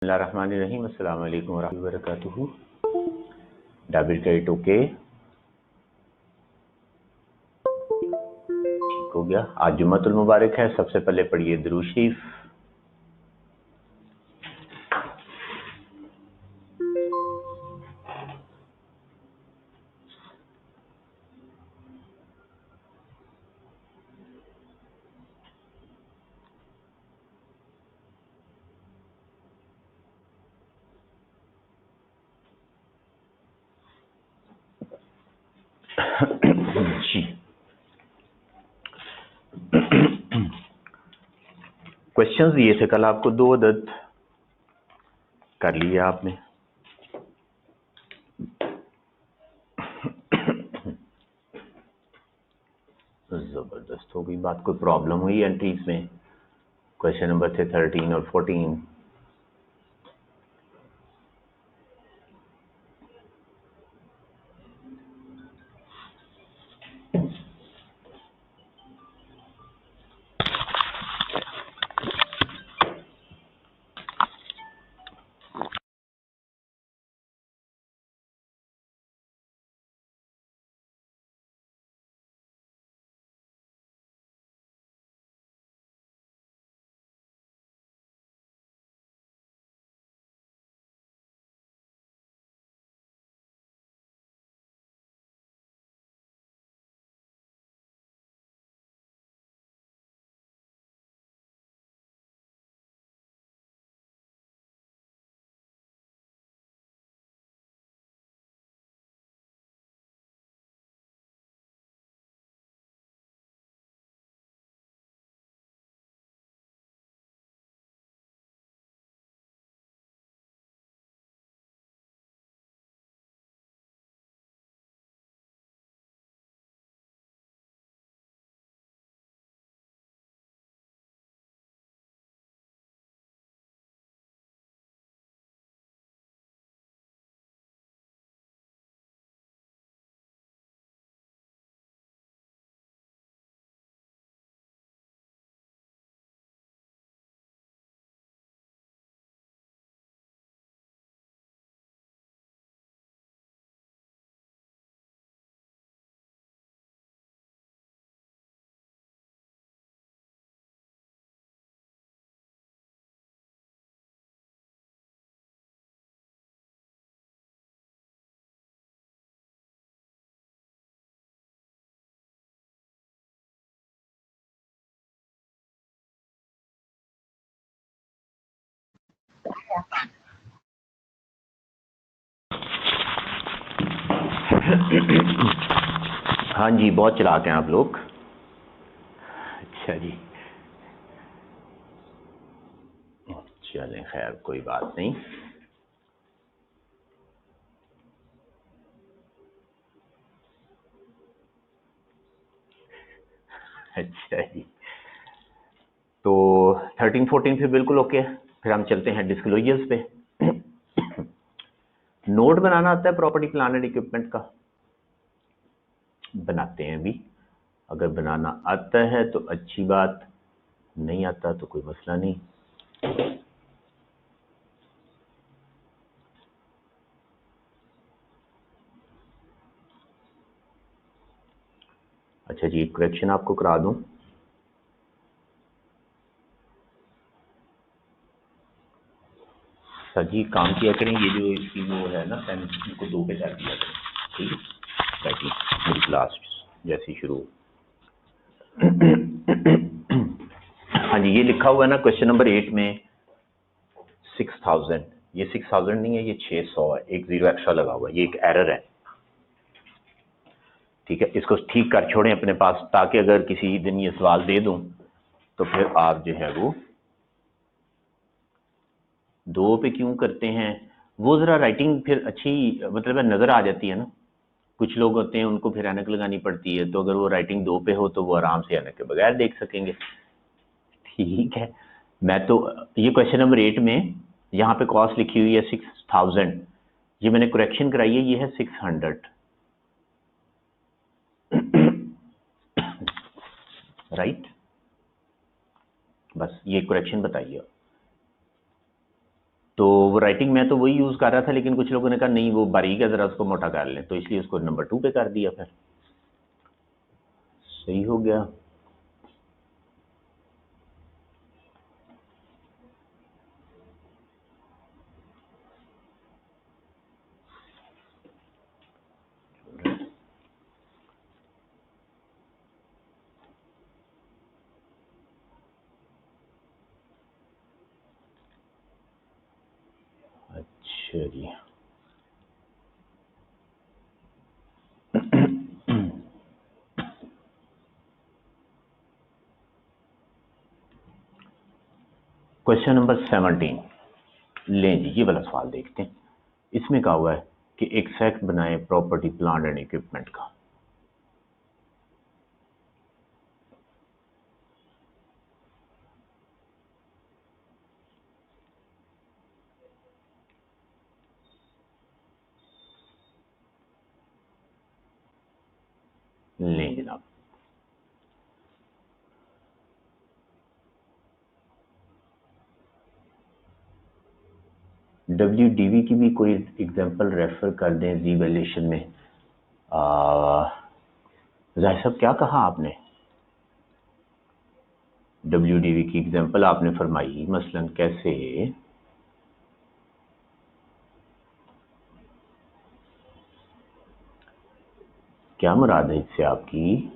बिस्मिल्लाहिर्रहमानिर्रहीम। अस्सलाम वालेकुम वरहमतुल्लाहि वबरकातुहू। डेबिट क्रेडिट ओके, ठीक हो गया। आज जुम्मतुल मुबारक है। सबसे पहले पढ़िए दुरूद शरीफ। जी, क्वेश्चंस दिए थे कल आपको, 2 अदद कर लिया आपने। जबरदस्त हो गई बात। कोई प्रॉब्लम हुई एंट्रीज में? क्वेश्चन नंबर थे 13 और 14। हाँ जी, बहुत चलाक हैं आप लोग। अच्छा जी, चलें, खैर कोई बात नहीं। अच्छा जी, तो 13-14 फिर बिल्कुल ओके। फिर हम चलते हैं डिस्क्लोजर्स पे। नोट बनाना आता है प्रॉपर्टी प्लान एंड इक्विपमेंट का? बनाते हैं भी। अगर बनाना आता है तो अच्छी बात, नहीं आता तो कोई मसला नहीं। अच्छा जी, करेक्शन आपको करा दूं। सजी काम किया करें, ये जो इसकी वो है ना पेन, इनको 2 पे कर दिया करें, ठीक है? बैठी मेरी क्लास जैसी शुरू। हाँ जी, ये लिखा हुआ है ना क्वेश्चन नंबर 8 में 6000। ये 6000 नहीं है, ये 600 है। एक 0 एक्स्ट्रा लगा हुआ है, ये एक एरर है। ठीक है, इसको ठीक कर छोड़ें अपने पास, ताकि अगर किसी दिन ये सवाल दे दूं तो फिर आप जो है वो 2 पे क्यों करते हैं, वो जरा राइटिंग फिर अच्छी मतलब नजर आ जाती है ना। कुछ लोग होते हैं उनको फिर ऐनक लगानी पड़ती है, तो अगर वो राइटिंग 2 पे हो तो वो आराम से ऐनक के बगैर देख सकेंगे। ठीक है, मैं तो ये क्वेश्चन नंबर 8 में यहाँ पे कॉस्ट लिखी हुई है 6000, ये मैंने करेक्शन कराई है, ये है 600। राइट, बस ये करेक्शन बताइए। तो वो राइटिंग मैं तो वही यूज़ कर रहा था, लेकिन कुछ लोगों ने कहा नहीं वो बारीक है, ज़रा उसको मोटा कर लें, तो इसलिए उसको नंबर 2 पे कर दिया। फिर सही हो गया। अच्छा जी। क्वेश्चन नंबर 17 लें जी, ये वाला सवाल देखते हैं। इसमें कहा हुआ है कि एक सेट बनाए प्रॉपर्टी प्लांट एंड इक्विपमेंट का। लें जनाब, WDV की भी कोई एग्जांपल रेफर कर दें रिवैल्यूएशन में। जाहिर साहब क्या कहा आपने? WDV की एग्जांपल आपने फरमाई, मसलन कैसे? क्या मुराद है इससे आपकी?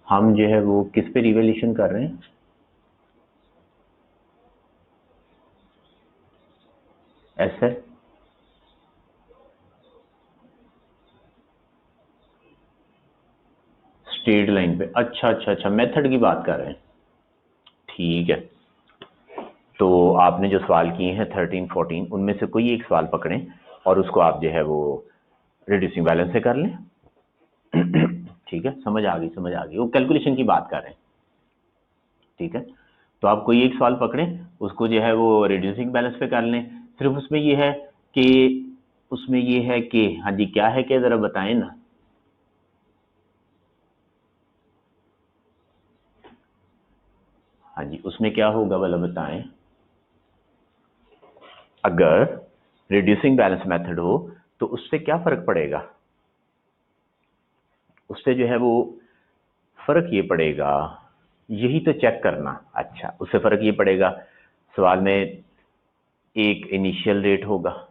हम जो है वो किस पे रिवैल्यूएशन कर रहे हैं? एसेट स्ट्रेट लाइन पे। अच्छा अच्छा अच्छा, मेथड की बात कर रहे हैं। ठीक है, तो आपने जो सवाल किए हैं 13 14, उनमें से कोई एक सवाल पकड़ें और उसको आप जो है वो रिड्यूसिंग बैलेंस से कर लें। ठीक है, समझ आ गई, समझ आ गई। वो कैलकुलेशन की बात कर रहे हैं। ठीक है, तो आप कोई एक सवाल पकड़ें, उसको जो है वो रिड्यूसिंग बैलेंस पे कर लें। सिर्फ उसमें ये है कि हाँ जी, क्या है कि ज़रा बताएं ना। हाँ जी, उसमें क्या होगा वाला बताएं। अगर रिड्यूसिंग बैलेंस मेथड हो तो उससे क्या फ़र्क पड़ेगा? उससे जो है वो फ़र्क ये पड़ेगा, यही तो चेक करना। अच्छा, उससे फ़र्क ये पड़ेगा, सवाल में एक इनिशियल रेट होगा।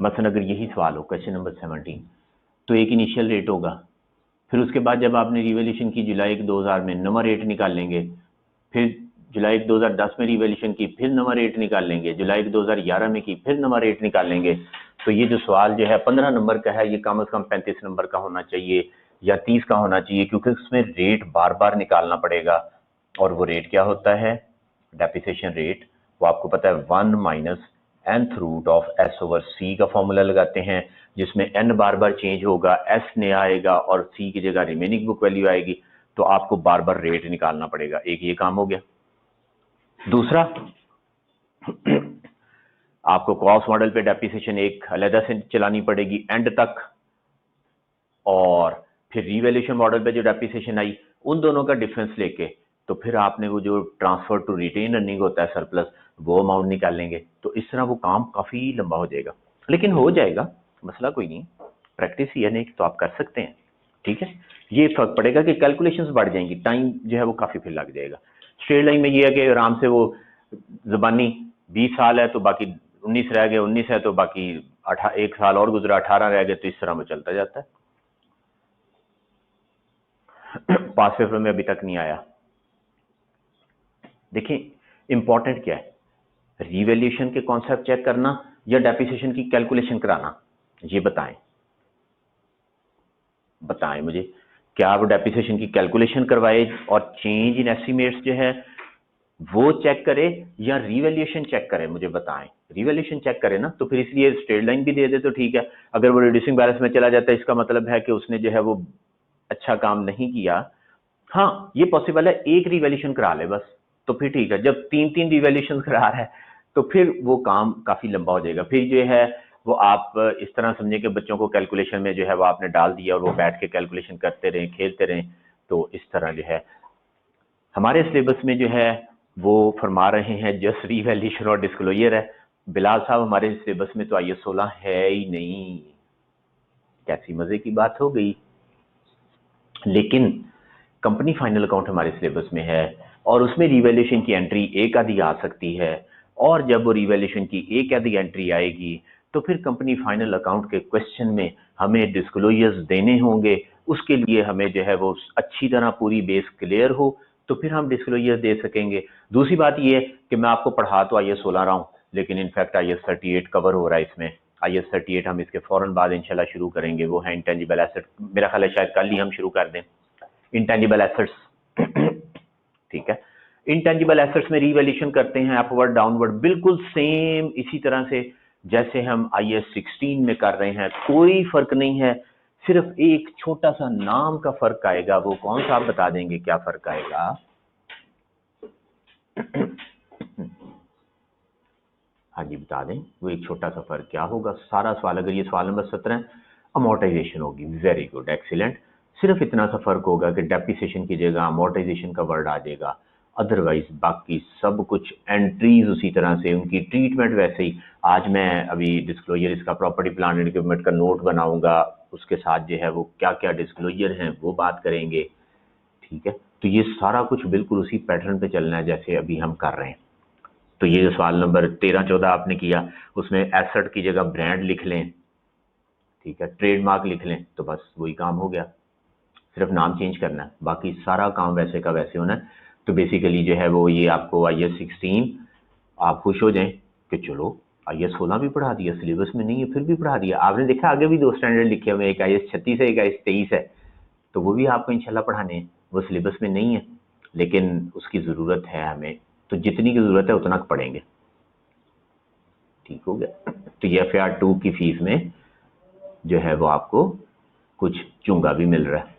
मसलन अगर यही सवाल हो क्वेश्चन नंबर 17, तो एक इनिशियल रेट होगा, फिर उसके बाद जब आपने रिवैल्यूएशन की जुलाई 2000 में नवा रेट निकाल लेंगे, फिर जुलाई 2010 में रिवैल्यूएशन की, फिर नवा रेट निकाल लेंगे, जुलाई 2011 में की, फिर नवा रेट निकाल लेंगे। तो ये जो सवाल जो है 15 नंबर का है, ये कम से कम 35 नंबर का होना चाहिए या 30 का होना चाहिए, क्योंकि उसमें रेट बार बार निकालना पड़ेगा। और वो रेट क्या होता है? Depreciation rate. वो आपको पता है 1 minus nth root of s over c का फॉर्मूला लगाते हैं, जिसमें n बार बार चेंज होगा, s नया आएगा और c की जगह रिमेनिंग बुक वैल्यू आएगी। तो आपको बार बार रेट निकालना पड़ेगा। एक ये काम हो गया। दूसरा, आपको कॉस्ट मॉडल पे डेप्रिसिएशन एक अलग से चलानी पड़ेगी एंड तक, और फिर रिवैल्यूएशन मॉडल पे जो डेप्रिसिएशन आई, उन दोनों का डिफरेंस लेके तो फिर आपने वो जो ट्रांसफर टू रिटेन अर्निंग होता है सरप्लस, वो अमाउंट निकाल लेंगे। तो इस तरह वो काम काफ़ी लंबा हो जाएगा, लेकिन हो जाएगा, मसला कोई नहीं। प्रैक्टिस ही है, नहीं तो आप कर सकते हैं। ठीक है, ये फर्क पड़ेगा कि कैलकुलेशंस बढ़ जाएंगी, टाइम जो है वो काफ़ी फिर लग जाएगा। स्ट्रेट लाइन में ये है कि आराम से वो ज़बानी 20 साल है तो बाकी 19 रह गए, 19 है तो बाकी 1 साल और गुजरा, 18 रह गए, तो इस तरह वो चलता जाता है। पास पेपर में अभी तक नहीं आया। देखिए, इंपॉर्टेंट क्या है, रिवैल्यूएशन के कॉन्सेप्ट चेक करना या डेप्रिसिएशन की कैलकुलेशन कराना? ये बताएं, बताएं मुझे। क्या वो डेप्रिसिएशन की कैलकुलेशन करवाए और चेंज इन एस्टिमेट्स जो है वो चेक करे या रिवैल्यूएशन चेक करे, मुझे बताएं। रिवैल्यूएशन चेक करे ना, तो फिर इसलिए स्ट्रेट लाइन भी दे दे तो ठीक है। अगर वो रिड्यूसिंग बैलेंस में चला जाता है, इसका मतलब है कि उसने जो है वो अच्छा काम नहीं किया। हाँ, ये पॉसिबल है, एक रिवैल्यूएशन करा ले बस, तो फिर ठीक है। जब 3-3 रिवैल्यूएशन करा रहा है तो फिर वो काम काफी लंबा हो जाएगा। फिर जो है वो आप इस तरह समझे कि बच्चों को कैलकुलेशन में जो है वो आपने डाल दिया और वो बैठ के कैलकुलेशन करते रहे, खेलते रहे। तो इस तरह जो है हमारे सिलेबस में जो है वो फरमा रहे हैं जस्ट रिवैल्यूएशन और डिस्क्लोजर है। बिलाल साहब, हमारे सिलेबस में तो IAS 16 है ही नहीं। कैसी मजे की बात हो गई। लेकिन कंपनी फाइनल अकाउंट हमारे सिलेबस में है और उसमें रिवैल्यूएशन की एंट्री एक आधी आ सकती है, और जब वो रिवैल्यूएशन की एक आधी एंट्री आएगी तो फिर कंपनी फाइनल अकाउंट के क्वेश्चन में हमें डिस्क्लोजर्स देने होंगे। उसके लिए हमें जो है वो अच्छी तरह पूरी बेस क्लियर हो तो फिर हम डिस्क्लोजर दे सकेंगे। दूसरी बात ये है कि मैं आपको पढ़ा तो IAS 16 रहा हूँ, लेकिन इनफैक्ट IAS 38 कवर हो रहा है इसमें। IAS 38 हम इसके फौरन बाद इंशाल्लाह शुरू करेंगे। वो है इंटेंजिबल एसेट, मेरा ख्याल है शायद कल ही हम शुरू कर दें इंटेंजिबल एसेट्स। ठीक है, इंटेंजिबल एसेट्स में रिवैल्यूएशन करते हैं अपवर्ड डाउनवर्ड, बिल्कुल सेम इसी तरह से जैसे हम IAS 16 में कर रहे हैं। कोई फर्क नहीं है, सिर्फ एक छोटा सा नाम का फर्क आएगा। वो कौन सा आप बता देंगे क्या फर्क आएगा? हाँ जी बता दें, वो एक छोटा सा फर्क क्या होगा? सारा सवाल, अगर ये सवाल नंबर 17 अमोर्टाइजेशन होगी। Very good, excellent. सिर्फ इतना सा फर्क होगा कि डेप्रिसिएशन की जगह अमोर्टाइजेशन का वर्ड आ जाएगा, अदरवाइज बाकी सब कुछ एंट्रीज उसी तरह से, उनकी ट्रीटमेंट वैसे ही। आज मैं अभी डिस्क्लोजर इसका प्रॉपर्टी प्लान एंड इक्विपमेंट का नोट बनाऊंगा, उसके साथ जो है वो क्या क्या डिस्क्लोजर हैं वो बात करेंगे। ठीक है, तो ये सारा कुछ बिल्कुल उसी पैटर्न पे चलना है जैसे अभी हम कर रहे हैं। तो ये जो सवाल नंबर 13-14 आपने किया, उसमें एसेट की जगह ब्रांड लिख लें, ठीक है, ट्रेडमार्क लिख लें, तो बस वही काम हो गया। सिर्फ नाम चेंज करना है, बाकी सारा काम वैसे का वैसे होना है। तो बेसिकली जो है वो ये आपको IAS 16, आप खुश हो जाएं कि चलो IAS 16 भी पढ़ा दिया, सिलेबस में नहीं है फिर भी पढ़ा दिया। आपने देखा आगे भी 2 स्टैंडर्ड लिखे हुए, एक IAS 36 है, एक IAS 23 है, तो वो भी आपको इंशाल्लाह पढ़ाने हैं। वो सिलेबस में नहीं है लेकिन उसकी ज़रूरत है हमें, तो जितनी की ज़रूरत है उतना पढ़ेंगे। ठीक हो गया। तो ये FAR 2 की फीस में जो है वो आपको कुछ चुंगा भी मिल रहा है।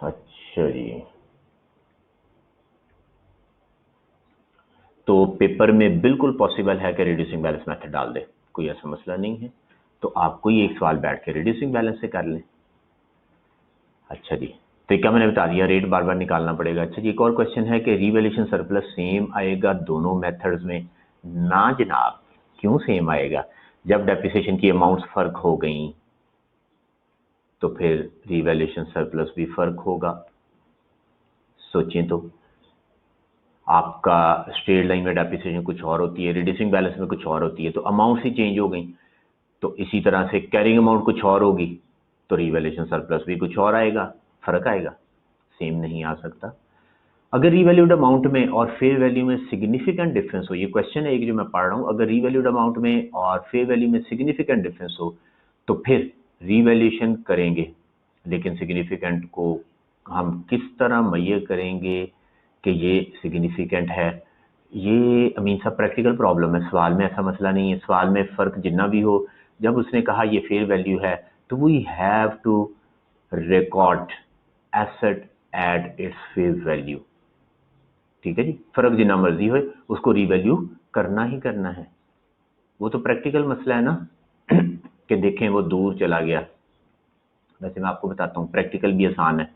अच्छा जी, तो पेपर में बिल्कुल पॉसिबल है कि रिड्यूसिंग बैलेंस मेथड डाल दे, कोई ऐसा मसला नहीं है। तो आप कोई एक सवाल बैठ के रिड्यूसिंग बैलेंस से कर लें। अच्छा जी, तो क्या मैंने बता दिया, रेट बार बार निकालना पड़ेगा। अच्छा जी, एक और क्वेश्चन है कि रिवैल्यूएशन सरप्लस सेम आएगा दोनों मेथड्स में? ना जनाब, क्यों सेम आएगा? जब डेप्रिसिएशन की अमाउंट्स फर्क हो गई तो फिर रिवैल्यूएशन सरप्लस भी फर्क होगा। सोचें तो, आपका स्ट्रेट लाइन में डेप्रिसिएशन कुछ और होती है, रिड्यूसिंग बैलेंस में कुछ और होती है, तो अमाउंट्स ही चेंज हो गई। तो इसी तरह से कैरिंग अमाउंट कुछ और होगी तो रिवैल्यूएशन सरप्लस भी कुछ और आएगा, फर्क आएगा, सेम नहीं आ सकता। अगर रीवैल्यूड अमाउंट में और फेयर वैल्यू में सिग्निफिकेंट डिफरेंस हो, ये क्वेश्चन है एक जो मैं पढ़ रहा हूँ, अगर रीवैल्यूड अमाउंट में और फेयर वैल्यू में सिग्निफिकेंट डिफरेंस हो तो फिर रीवैल्यूएशन करेंगे। लेकिन सिग्निफिकेंट को हम किस तरह मुहैया करेंगे कि ये सिग्निफिकेंट है? ये अमीन साहब प्रैक्टिकल प्रॉब्लम है, सवाल में ऐसा मसला नहीं है। सवाल में फ़र्क जितना भी हो, जब उसने कहा ये फेयर वैल्यू है तो we have to record asset at its fair value. ठीक है जी, फर्क जितना मर्जी हो उसको रीवैल्यू करना ही करना है। वो तो प्रैक्टिकल मसला है ना कि देखें वो दूर चला गया। वैसे मैं आपको बताता हूँ, प्रैक्टिकल भी आसान है।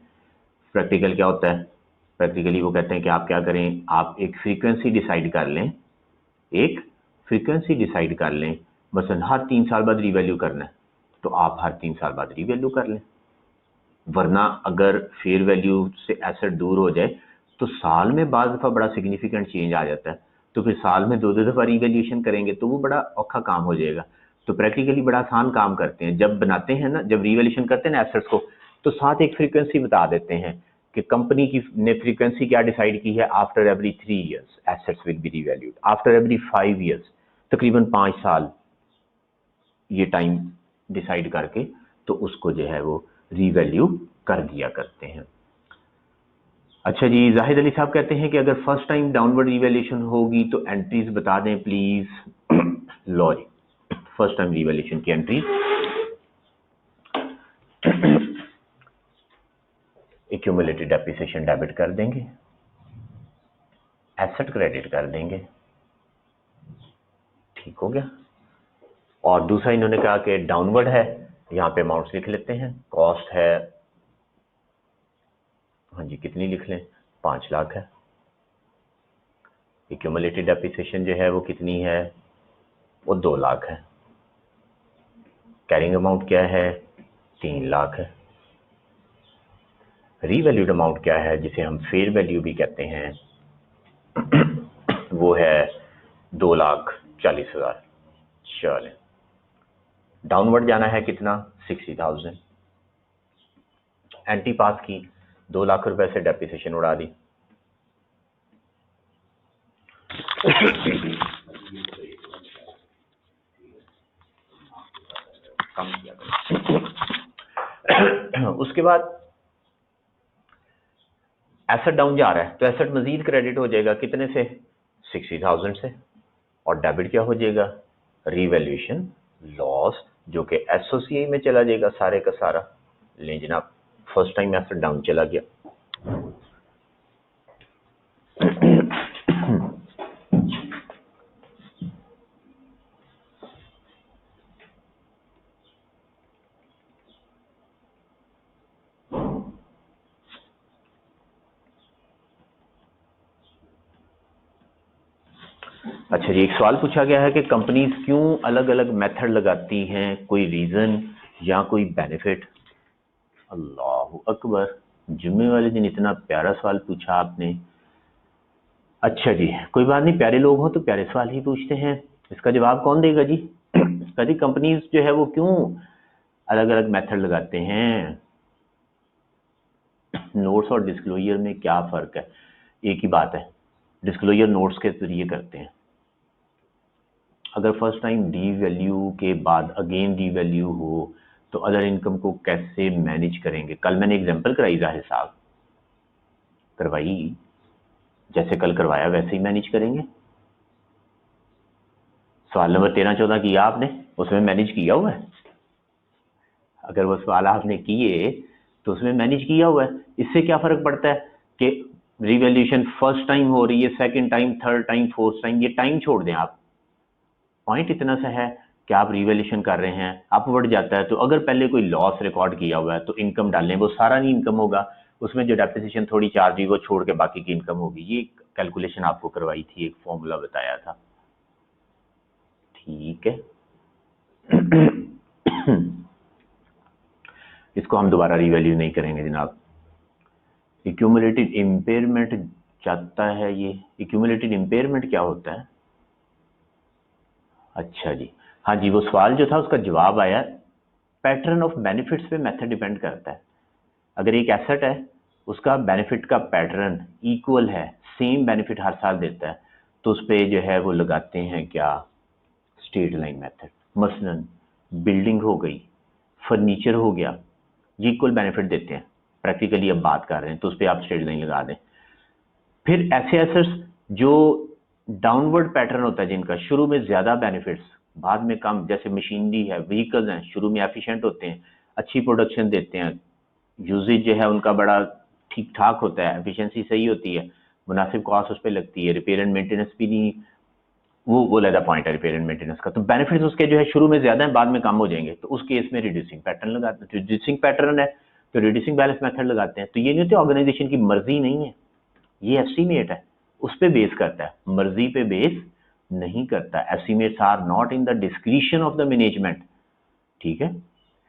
प्रैक्टिकल क्या होता है? प्रैक्टिकली वो कहते हैं कि आप क्या करें, आप एक फ्रीक्वेंसी डिसाइड कर लें, एक फ्रीक्वेंसी डिसाइड कर लें, मसलन हर 3 साल बाद रीवैल्यू करना है तो आप हर 3 साल बाद रीवैल्यू कर लें। वरना अगर फेयर वैल्यू से एसेट दूर हो जाए तो साल में बाज़ दफ़ा बड़ा सिग्निफिकेंट चेंज आ जाता है, तो फिर साल में 2-2 दफ़ा रीवैल्यूएशन करेंगे तो वो बड़ा औखा काम हो जाएगा। तो प्रैक्टिकली बड़ा आसान काम करते हैं, जब बनाते हैं ना, जब रीवैल्यूएशन करते हैं ना एसेट्स को, तो साथ एक फ्रीक्वेंसी बता देते हैं कि कंपनी की ने फ्रीक्वेंसी क्या डिसाइड की है, after every 3 years assets will be revalued, after every 5 years, तकरीबन 5 साल ये टाइम डिसाइड करके तो उसको जो है वो रीवैल्यू कर दिया करते हैं। अच्छा जी, जाहिद अली साहब कहते हैं कि अगर फर्स्ट टाइम डाउनवर्ड रीवैल्यूएशन होगी तो एंट्रीज बता दें प्लीज। लो जी, फर्स्ट टाइम रीवैल्यूएशन की एंट्रीज एक्यूमुलेटेड डेप्रिसिएशन डेबिट कर देंगे, एसेट क्रेडिट कर देंगे, ठीक हो गया। और दूसरा इन्होंने कहा कि डाउनवर्ड है, यहाँ पे अमाउंट्स लिख लेते हैं। कॉस्ट है, हाँ जी कितनी लिख लें, 5 लाख है। एक्यूमुलेटेड डेप्रिसिएशन जो है वो कितनी है, वो 2 लाख है। कैरिंग अमाउंट क्या है, 3 लाख है। रीवैल्यूड अमाउंट क्या है, जिसे हम फेयर वैल्यू भी कहते हैं, वो है 2,40,000। चले, डाउनवर्ड जाना है कितना, 60,000। एंटी पास की, 2 लाख रुपए से डेप्रिसिएशन उड़ा दी। उसके बाद एसेट डाउन जा रहा है तो एसेट मजीद क्रेडिट हो जाएगा, कितने से, 60,000 से। और डेबिट क्या हो जाएगा, रीवैल्यूएशन लॉस, जो कि एसओसीआई में चला जाएगा सारे का सारा। ले जनाब, फर्स्ट टाइम एसेट डाउन चला गया। अच्छा जी, एक सवाल पूछा गया है कि कंपनीज क्यों अलग अलग मेथड लगाती हैं, कोई रीजन या कोई बेनिफिट। अल्लाह अकबर, जुम्मे वाले दिन इतना प्यारा सवाल पूछा आपने। अच्छा जी, कोई बात नहीं, प्यारे लोग हो तो प्यारे सवाल ही पूछते हैं। इसका जवाब कौन देगा जी। कभी कंपनीज जो है वो क्यों अलग अलग मेथड लगाते हैं, नोट्स और डिस्क्लोजर में क्या फर्क है। एक ही बात है, डिस्क्लोजर नोट्स के जरिए करते हैं। अगर फर्स्ट टाइम डी वैल्यू के बाद अगेन डी वैल्यू हो तो अदर इनकम को कैसे मैनेज करेंगे। कल मैंने एग्जांपल कराई, जाहिर साहब करवाई, जैसे कल करवाया वैसे ही मैनेज करेंगे। सवाल नंबर 13-14 किया आपने, उसमें मैनेज किया हुआ है। अगर वो सवाल आपने किए तो उसमें मैनेज किया हुआ है। इससे क्या फर्क पड़ता है कि रिवैल्यूएशन फर्स्ट टाइम हो रही है, second time, third time, fourth time, ये टाइम छोड़ दें आप। पॉइंट इतना सा है कि आप रिवैल्यूएशन कर रहे हैं, अपवर्ड जाता है, तो अगर पहले कोई लॉस रिकॉर्ड किया हुआ है तो इनकम डालने, वो सारा नहीं इनकम होगा, उसमें जो डेप्रिसिएशन थोड़ी चार्ज हुई वो छोड़ के बाकी की इनकम होगी। ये कैलकुलेशन आपको करवाई थी, एक फॉर्मूला बताया था, ठीक है। इसको हम दोबारा रिवैल्यू नहीं करेंगे जनाब। एक्यूमुलेटेड इम्पेयरमेंट चाहता है ये, एक्यूमुलेटेड इम्पेयरमेंट क्या होता है। अच्छा जी, हाँ जी, वो सवाल जो था उसका जवाब आया, पैटर्न ऑफ बेनिफिट्स पे मेथड डिपेंड करता है। अगर एक एसेट है, उसका बेनिफिट का पैटर्न इक्वल है, सेम बेनिफिट हर साल देता है, तो उस पर जो है वो लगाते हैं क्या, स्ट्रेट लाइन मेथड। मसलन बिल्डिंग हो गई, फर्नीचर हो गया, ये इक्वल बेनिफिट देते हैं, प्रैक्टिकली अब बात कर रहे हैं, तो उस पर आप स्ट्रेट लाइन लगा दें। फिर ऐसे एसेट्स जो डाउनवर्ड पैटर्न होता है, जिनका शुरू में ज्यादा बेनिफिट्स बाद में कम, जैसे मशीनरी है, व्हीकल्स हैं, शुरू में एफिशिएंट होते हैं, अच्छी प्रोडक्शन देते हैं, यूजेज जो है उनका बड़ा ठीक ठाक होता है, एफिशिएंसी सही होती है, मुनासिब कॉस्ट उस पर लगती है, रिपेयर एंड मेंटेनेंस भी नहीं, वो लेदा पॉइंट है रिपेयर एंड मेंटेनेंस का, तो बेनिफिट्स उसके जो है शुरू में ज्यादा है, बाद में कम हो जाएंगे, तो उस केस में रिड्यूसिंग पैटर्न लगाते हैं। रिड्यूसिंग पैटर्न है तो रिड्यूसिंग बैलेंस मेथड लगाते हैं। तो ये नहीं होती ऑर्गेनाइजेशन की मर्जी नहीं है, ये एस्टीमेट है, उस पे बेस करता है, मर्जी पे बेस नहीं करता। Estimates are not in the discretion of the management, ठीक है।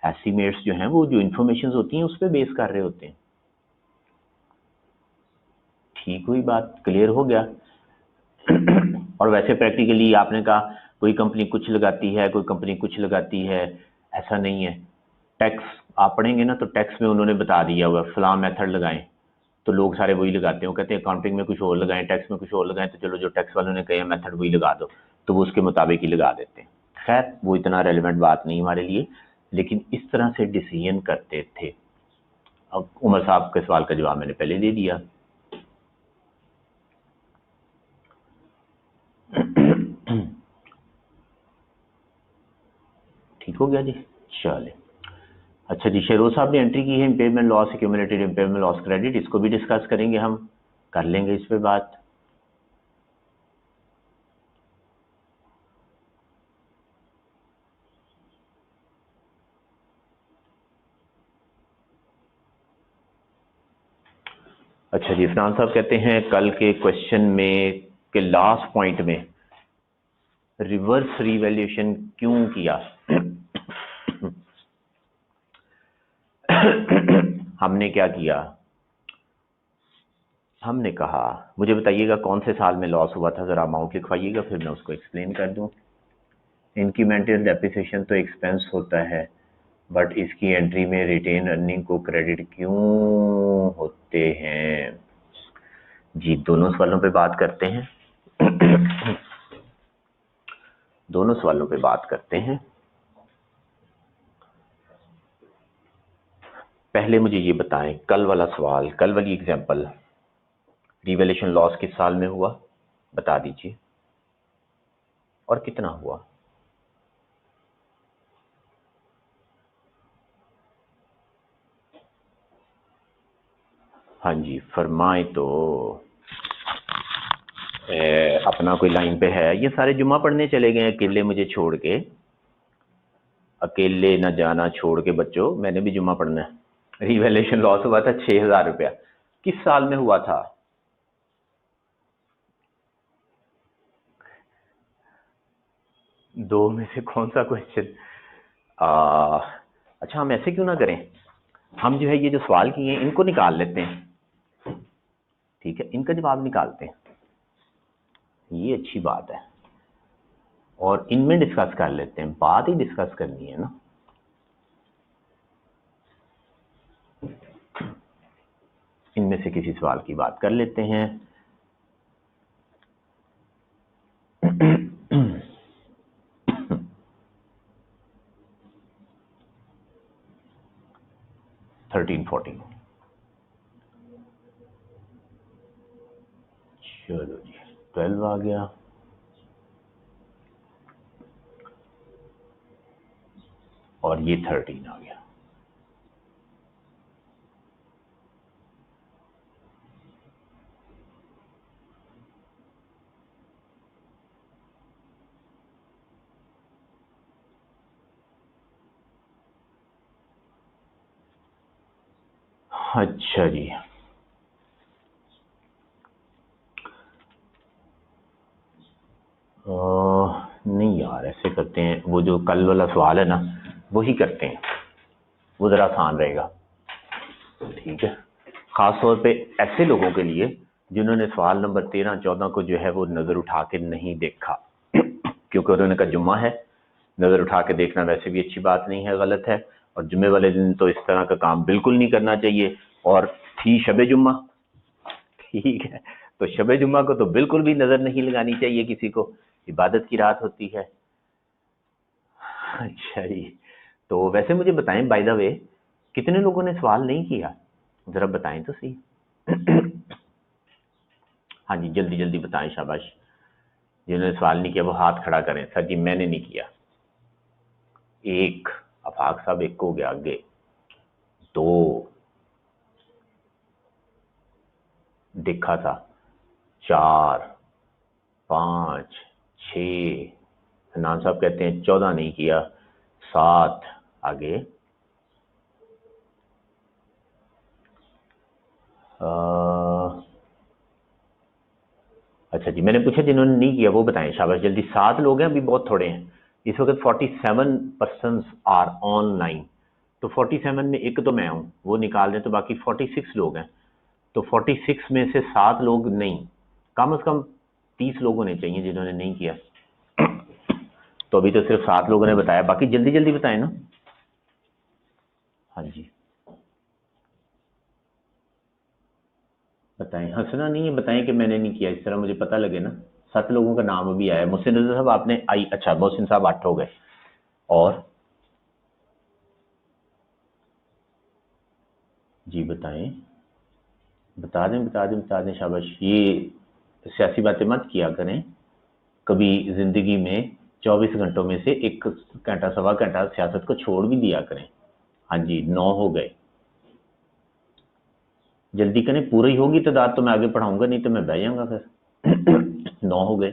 एस्टीमेट्स जो हैं वो जो इंफॉर्मेशन होती हैं उस पे बेस कर रहे होते हैं। ठीक हुई बात, क्लियर हो गया। और वैसे प्रैक्टिकली आपने कहा कोई कंपनी कुछ लगाती है, कोई कंपनी कुछ लगाती है, ऐसा नहीं है। टैक्स आप पढ़ेंगे ना, तो टैक्स में उन्होंने बता दिया हुआ फलां मेथड लगाएं, तो लोग सारे वही लगाते हैं। वो कहते हैं अकाउंटिंग में कुछ और लगाएं, टैक्स में कुछ और लगाएं, तो चलो जो टैक्स वालों ने कहा मेथड वही लगा दो, तो वो उसके मुताबिक ही लगा देते हैं। खैर वो इतना रेलिवेंट बात नहीं हमारे लिए, लेकिन इस तरह से डिसीजन करते थे। अब उमर साहब के सवाल का जवाब मैंने पहले दे दिया। ठीक हो गया जी, चले। अच्छा जी, शेरोज साहब ने एंट्री की है impairment loss, accumulated impairment loss credit, इसको भी डिस्कस करेंगे, हम कर लेंगे इस पे बात। अच्छा जी, इरफान साहब कहते हैं कल के क्वेश्चन में के लास्ट पॉइंट में रिवर्स रिवैल्यूएशन क्यों किया? हमने क्या किया? हमने कहा, मुझे बताइएगा कौन से साल में लॉस हुआ था, जरा अमाउंट लिखवाइएगा, फिर मैं उसको एक्सप्लेन कर दूं। इंक्रीमेंटल डेप्रिसिएशन तो एक्सपेंस होता है, बट इसकी एंट्री में रिटेन अर्निंग को क्रेडिट क्यों होते हैं? जी, दोनों सवालों पे बात करते हैं। दोनों सवालों पे बात करते हैं। पहले मुझे ये बताएं, कल वाला सवाल, कल वाली एग्जांपल, रिवैल्यूएशन लॉस किस साल में हुआ बता दीजिए, और कितना हुआ? हाँ जी, फरमाए तो। अपना कोई लाइन पे है? ये सारे जुम्मा पढ़ने चले गए अकेले मुझे छोड़ के। अकेले न जाना छोड़ के बच्चों, मैंने भी जुम्मा पढ़ना है। रिवैल्यूएशन लॉस हुआ था 6,000 रुपया, किस साल में हुआ था? दो में से कौन सा क्वेश्चन? अच्छा, हम ऐसे क्यों ना करें, हम जो है ये जो सवाल किए हैं इनको निकाल लेते हैं, ठीक है, इनका जवाब निकालते हैं, ये अच्छी बात है, और इनमें डिस्कस कर लेते हैं, बात ही डिस्कस करनी है ना। इनमें से किसी सवाल की बात कर लेते हैं। 13, 14, चलो जी, 12 आ गया, और ये 13 आ गया। अच्छा जी, नहीं यार, ऐसे करते हैं, वो जो कल वाला सवाल है ना वही करते हैं, वो ज़रा आसान रहेगा, ठीक है, ख़ास तौर पे ऐसे लोगों के लिए जिन्होंने सवाल नंबर 13, 14 को जो है वो नज़र उठा के नहीं देखा, क्योंकि उन्होंने कहा जुम्मा है, नज़र उठा के देखना वैसे भी अच्छी बात नहीं है, गलत है, और जुम्मे वाले दिन तो इस तरह का काम बिल्कुल नहीं करना चाहिए, और थी शबे जुम्मा, ठीक है, तो शबे जुम्मा को तो बिल्कुल भी नज़र नहीं लगानी चाहिए किसी को, इबादत की रात होती है। अच्छा जी, तो वैसे मुझे बताएं बाय द वे, कितने लोगों ने सवाल नहीं किया, जरा बताएं तो सही। हाँ जी, जल्दी जल्दी बताएं, शाबाश। जिन्होंने सवाल नहीं किया वो हाथ खड़ा करें, सर जी मैंने नहीं किया। एक, अफाक साहब एक हो गया आगे, दो, देखा था, 4, 5, 6, हनान साहब कहते हैं 14 नहीं किया, 7, आगे, अच्छा जी, मैंने पूछा जिन्होंने नहीं किया वो बताएं, शाबाश, जल्दी, 7 लोग हैं, अभी बहुत थोड़े हैं इस वक्त, 47 पर्सन आर ऑनलाइन, तो 47 में एक तो मैं हूं, वो निकाल दें तो बाकी 46 लोग हैं, तो 46 में से 7 लोग नहीं, कम से कम 30 लोग होने चाहिए जिन्होंने नहीं किया, तो अभी तो सिर्फ 7 लोगों ने बताया, बाकी जल्दी जल्दी बताएं ना। हाँ जी, बताएं, हंसना नहीं है, बताएं कि मैंने नहीं किया, इस तरह मुझे पता लगे ना। 7 लोगों का नाम अभी आया, मोहसिन रजा साहब आपने आई, अच्छा मोहसिन साहब 8 हो गए, और जी बताएं, बता दें बता दें बता दें, शाबाश। ये सियासी बातें मत किया करें कभी, जिंदगी में 24 घंटों में से 1 घंटा सवा घंटा सियासत को छोड़ भी दिया करें। हाँ जी, 9 हो गए, जल्दी करें, पूरी होगी तादाद तो मैं आगे पढ़ाऊंगा, नहीं तो मैं बह जाऊंगा फिर। 9 हो गए।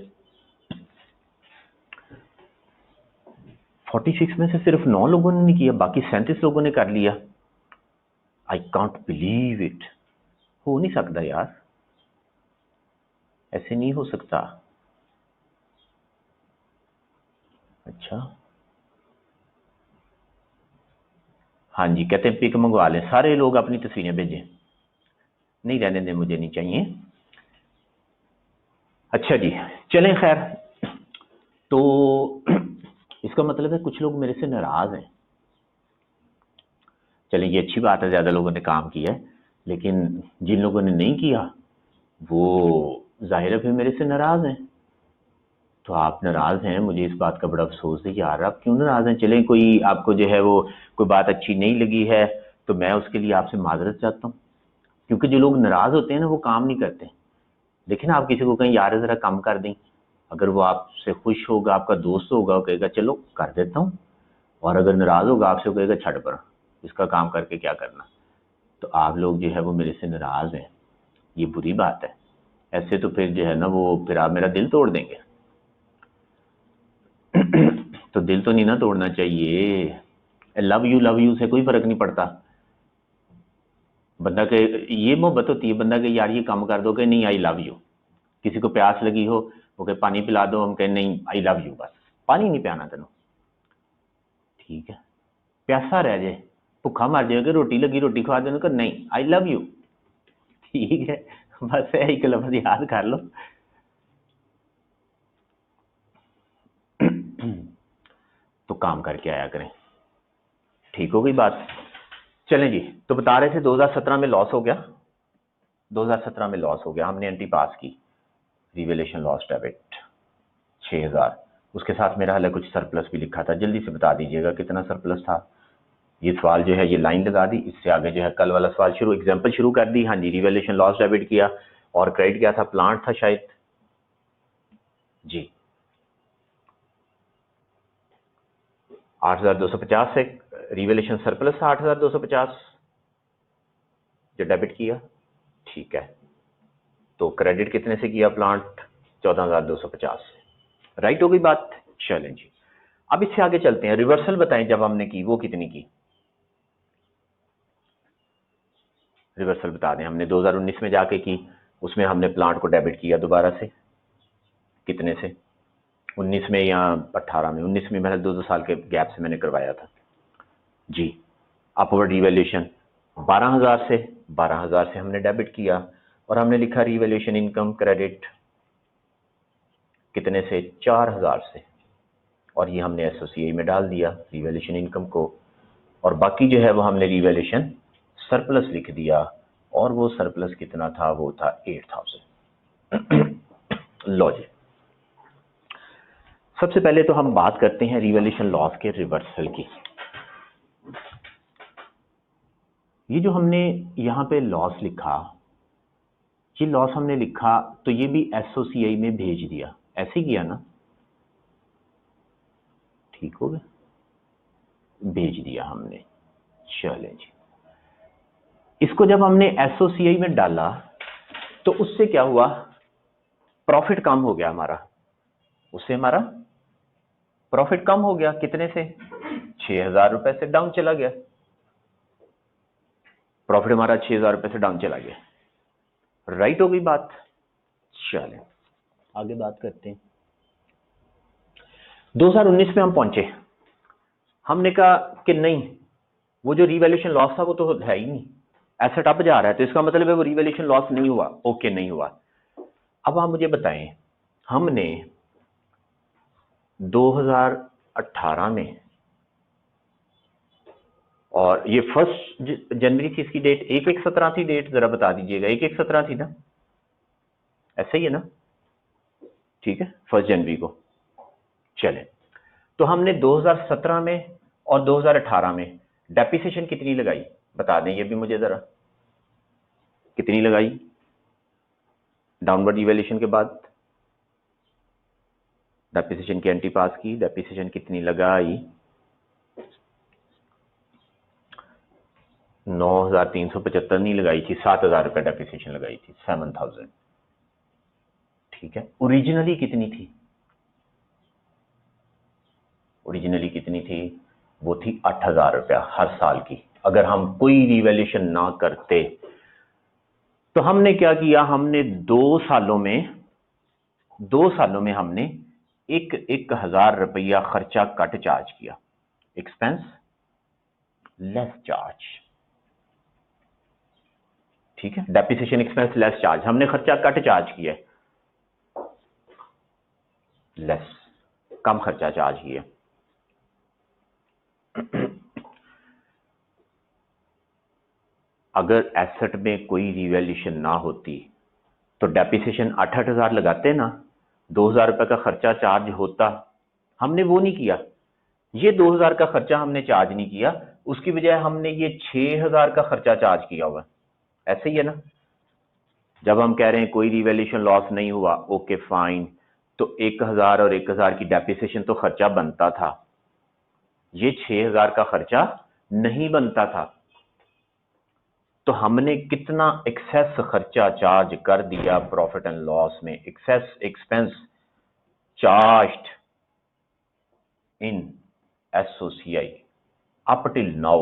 46 में से सिर्फ 9 लोगों ने नहीं किया, बाकी 37 लोगों ने कर लिया। I can't believe it. हो नहीं सकता यार, ऐसे नहीं हो सकता। अच्छा, हाँ जी, कहते हैं पिक मंगवा लें, सारे लोग अपनी तस्वीरें भेजें। नहीं, रहने दें, मुझे नहीं चाहिए। अच्छा जी, चलें, खैर। तो इसका मतलब है कुछ लोग मेरे से नाराज हैं। चलें, ये अच्छी बात है, ज्यादा लोगों ने काम किया है, लेकिन जिन लोगों ने नहीं किया वो जाहिर है फिर मेरे से नाराज हैं। तो आप नाराज हैं, मुझे इस बात का बड़ा अफसोस है यार, आप क्यों नाराज हैं। चलें, कोई आपको जो है वो कोई बात अच्छी नहीं लगी है तो मैं उसके लिए आपसे माजरत चाहता हूँ, क्योंकि जो लोग नाराज होते हैं ना वो काम नहीं करते। देखिए ना, आप किसी को कहीं यार जरा कम कर दें, अगर वो आपसे खुश होगा, आपका दोस्त होगा, वो कहेगा चलो कर देता हूँ, और अगर नाराज होगा आपसे, वो कहेगा छड़ पर, इसका काम करके क्या करना। तो आप लोग जो है वो मेरे से नाराज हैं, ये बुरी बात है। ऐसे तो फिर जो है ना वो फिर आप मेरा दिल तोड़ देंगे। तो दिल तो नहीं ना तोड़ना चाहिए। लव यू से कोई फर्क नहीं पड़ता। बंदा के ये मोहब्बत होती है, बंदा के यार ये काम कर दो, कि नहीं आई लव यू। किसी को प्यास लगी हो, वो कहे पानी पिला दो, हम कहें नहीं आई लव यू, बस पानी नहीं पियाना तेनों, ठीक है। प्यासा रह जाए, भुखा मर जाए, रोटी लगी रोटी खवा दे, कर नहीं आई लव यू, ठीक है। बस एक लफ्ज याद कर लो। तो काम करके आया करें, ठीक हो गई बात। चलें जी, तो बता रहे थे 2017 में लॉस हो गया, 2017 में लॉस हो गया, हमने एंट्री पास की, रिवेलेशन लॉस डेबिट 6000। उसके साथ मेरा हाल है कुछ सरप्लस भी लिखा था, जल्दी से बता दीजिएगा कितना सरप्लस था। ये सवाल जो है ये लाइन लगा दी, इससे आगे जो है कल वाला सवाल शुरू, एग्जांपल शुरू कर दी। हाँ जी, रिवेलेशन लॉस डेबिट किया, और क्रेडिट क्या था, प्लांट था शायद जी। 8250 से रिवेलेशन सरप्लस था, 8250 जो डेबिट किया, ठीक है। तो क्रेडिट कितने से किया, प्लांट 14250 से, राइट हो गई बात। चलें जी, अब इससे आगे चलते हैं। रिवर्सल बताएं जब हमने की वो कितनी की, रिवर्सल बता दें। हमने 2019 में जाके की, उसमें हमने प्लांट को डेबिट किया दोबारा से, कितने से, 19 में या 18 में, 19 में मैंने 2-2 साल के गैप से मैंने करवाया था जी। अपवर्ड रिवैल्यूएशन 12,000 से, 12,000 से हमने डेबिट किया, और हमने लिखा रिवैल्यूएशन इनकम क्रेडिट कितने से, 4,000 से, और ये हमने एसओसीआई में डाल दिया रिवैल्यूएशन इनकम को, और बाकी जो है वो हमने रिवैल्यूएशन सरप्लस लिख दिया, और वो सरप्लस कितना था, वो था 8,000। लो जी, सबसे पहले तो हम बात करते हैं रिवैल्यूएशन लॉस के रिवर्सल की। ये जो हमने यहाँ पे लॉस लिखा, ये लॉस हमने लिखा तो ये भी एसओसीआई में भेज दिया, ऐसे किया ना, ठीक हो गया, भेज दिया हमने। चलें जी, इसको जब हमने एसओसीआई में डाला तो उससे क्या हुआ, प्रॉफिट कम हो गया हमारा, उससे हमारा प्रॉफिट कम हो गया, कितने से, 6,000 रुपए से डाउन चला गया, प्रॉफिट हमारा 6,000 रुपए से डाउन चला गया, राइट हो गई बात। चलें आगे बात करते हैं। 2019 में हम पहुंचे, हमने कहा कि नहीं, वो जो रिवैल्यूएशन लॉस था वो तो है ही नहीं, एसेट अप जा रहा है, तो इसका मतलब है वो रिवैल्यूएशन लॉस नहीं हुआ, ओके नहीं हुआ। अब आप मुझे बताएं, हमने 2018 में, और ये 1 जनवरी की इसकी डेट 1/1/17 थी, डेट जरा बता दीजिएगा, 1/1/17 थी ना, ऐसे ही है ना, ठीक है, 1 जनवरी को। चले, तो हमने 2017 में और 2018 में डेप्रिसिएशन कितनी लगाई, बता दें ये भी मुझे जरा। कितनी लगाई डाउनवर्ड इवैल्यूएशन के बाद, डेप्रिसिएशन की एंट्री पास की, डेप्रिसिएशन कितनी लगाई 9,375 नहीं लगाई थी, 7,000 रुपये डेप्रिसिएशन लगाई थी, 7,000। ठीक है, ओरिजिनली कितनी थी, ओरिजिनली कितनी थी, वो थी 8,000 रुपया हर साल की। अगर हम कोई रिवैल्यूएशन ना करते तो हमने क्या किया, हमने 2 सालों में हमने 1,000 रुपया खर्चा कट चार्ज किया, एक्सपेंस लेस चार्ज। ठीक है, डेप्रिसिएशन एक्सपेंस लेस चार्ज, हमने खर्चा कट चार्ज किया, लेस, कम खर्चा चार्ज किया। अगर एसेट में कोई रिवैल्यूएशन ना होती तो डेप्रिसिएशन 8,000 लगाते ना, 2,000 रुपये का खर्चा चार्ज होता, हमने वो नहीं किया, ये 2,000 का खर्चा हमने चार्ज नहीं किया, उसकी बजाय हमने ये 6,000 का खर्चा चार्ज किया हुआ। ऐसे ही है ना, जब हम कह रहे हैं कोई रिवैल्यूएशन लॉस नहीं हुआ, ओके फाइन, तो 1,000 और 1,000 की डेप्रिसिएशन तो खर्चा बनता था, ये 6,000 का खर्चा नहीं बनता था, तो हमने कितना एक्सेस खर्चा चार्ज कर दिया प्रॉफिट एंड लॉस में, एक्सेस एक्सपेंस चार्ज्ड इन एसओसीआई अप टिल नाउ,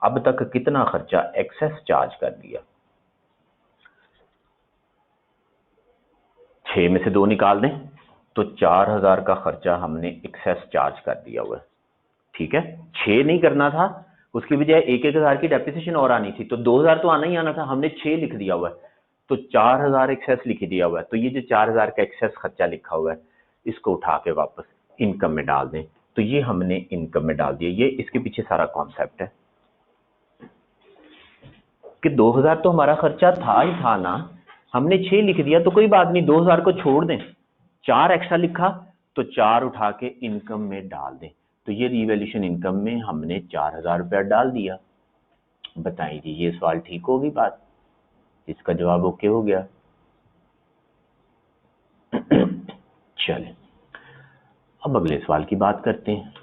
अब तक कितना खर्चा एक्सेस चार्ज कर दिया, 6 में से 2 निकाल दें तो 4,000 का खर्चा हमने एक्सेस चार्ज कर दिया हुआ है। ठीक है, 6 नहीं करना था, उसकी बजाय 1,000 की डेप्रिसिएशन और आनी थी, तो 2,000 तो आना ही आना था, हमने 6 लिख दिया हुआ है, तो 4,000 एक्सेस लिख दिया हुआ है। तो ये जो 4,000 का एक्सेस खर्चा लिखा हुआ है, इसको उठा के वापस इनकम में डाल दें, तो ये हमने इनकम में डाल दिया। ये इसके पीछे सारा कॉन्सेप्ट है कि 2,000 तो हमारा खर्चा था ही था ना, हमने 6 लिख दिया तो कोई बात नहीं, 2,000 को छोड़ दें, 4 एक्स्ट्रा लिखा तो 4 उठा के इनकम में डाल दें, तो ये रिवैल्यूएशन इनकम में हमने 4,000 रुपया डाल दिया। बताइए जी, ये सवाल ठीक होगी बात, इसका जवाब ओके हो गया। चले अब अगले सवाल की बात करते हैं।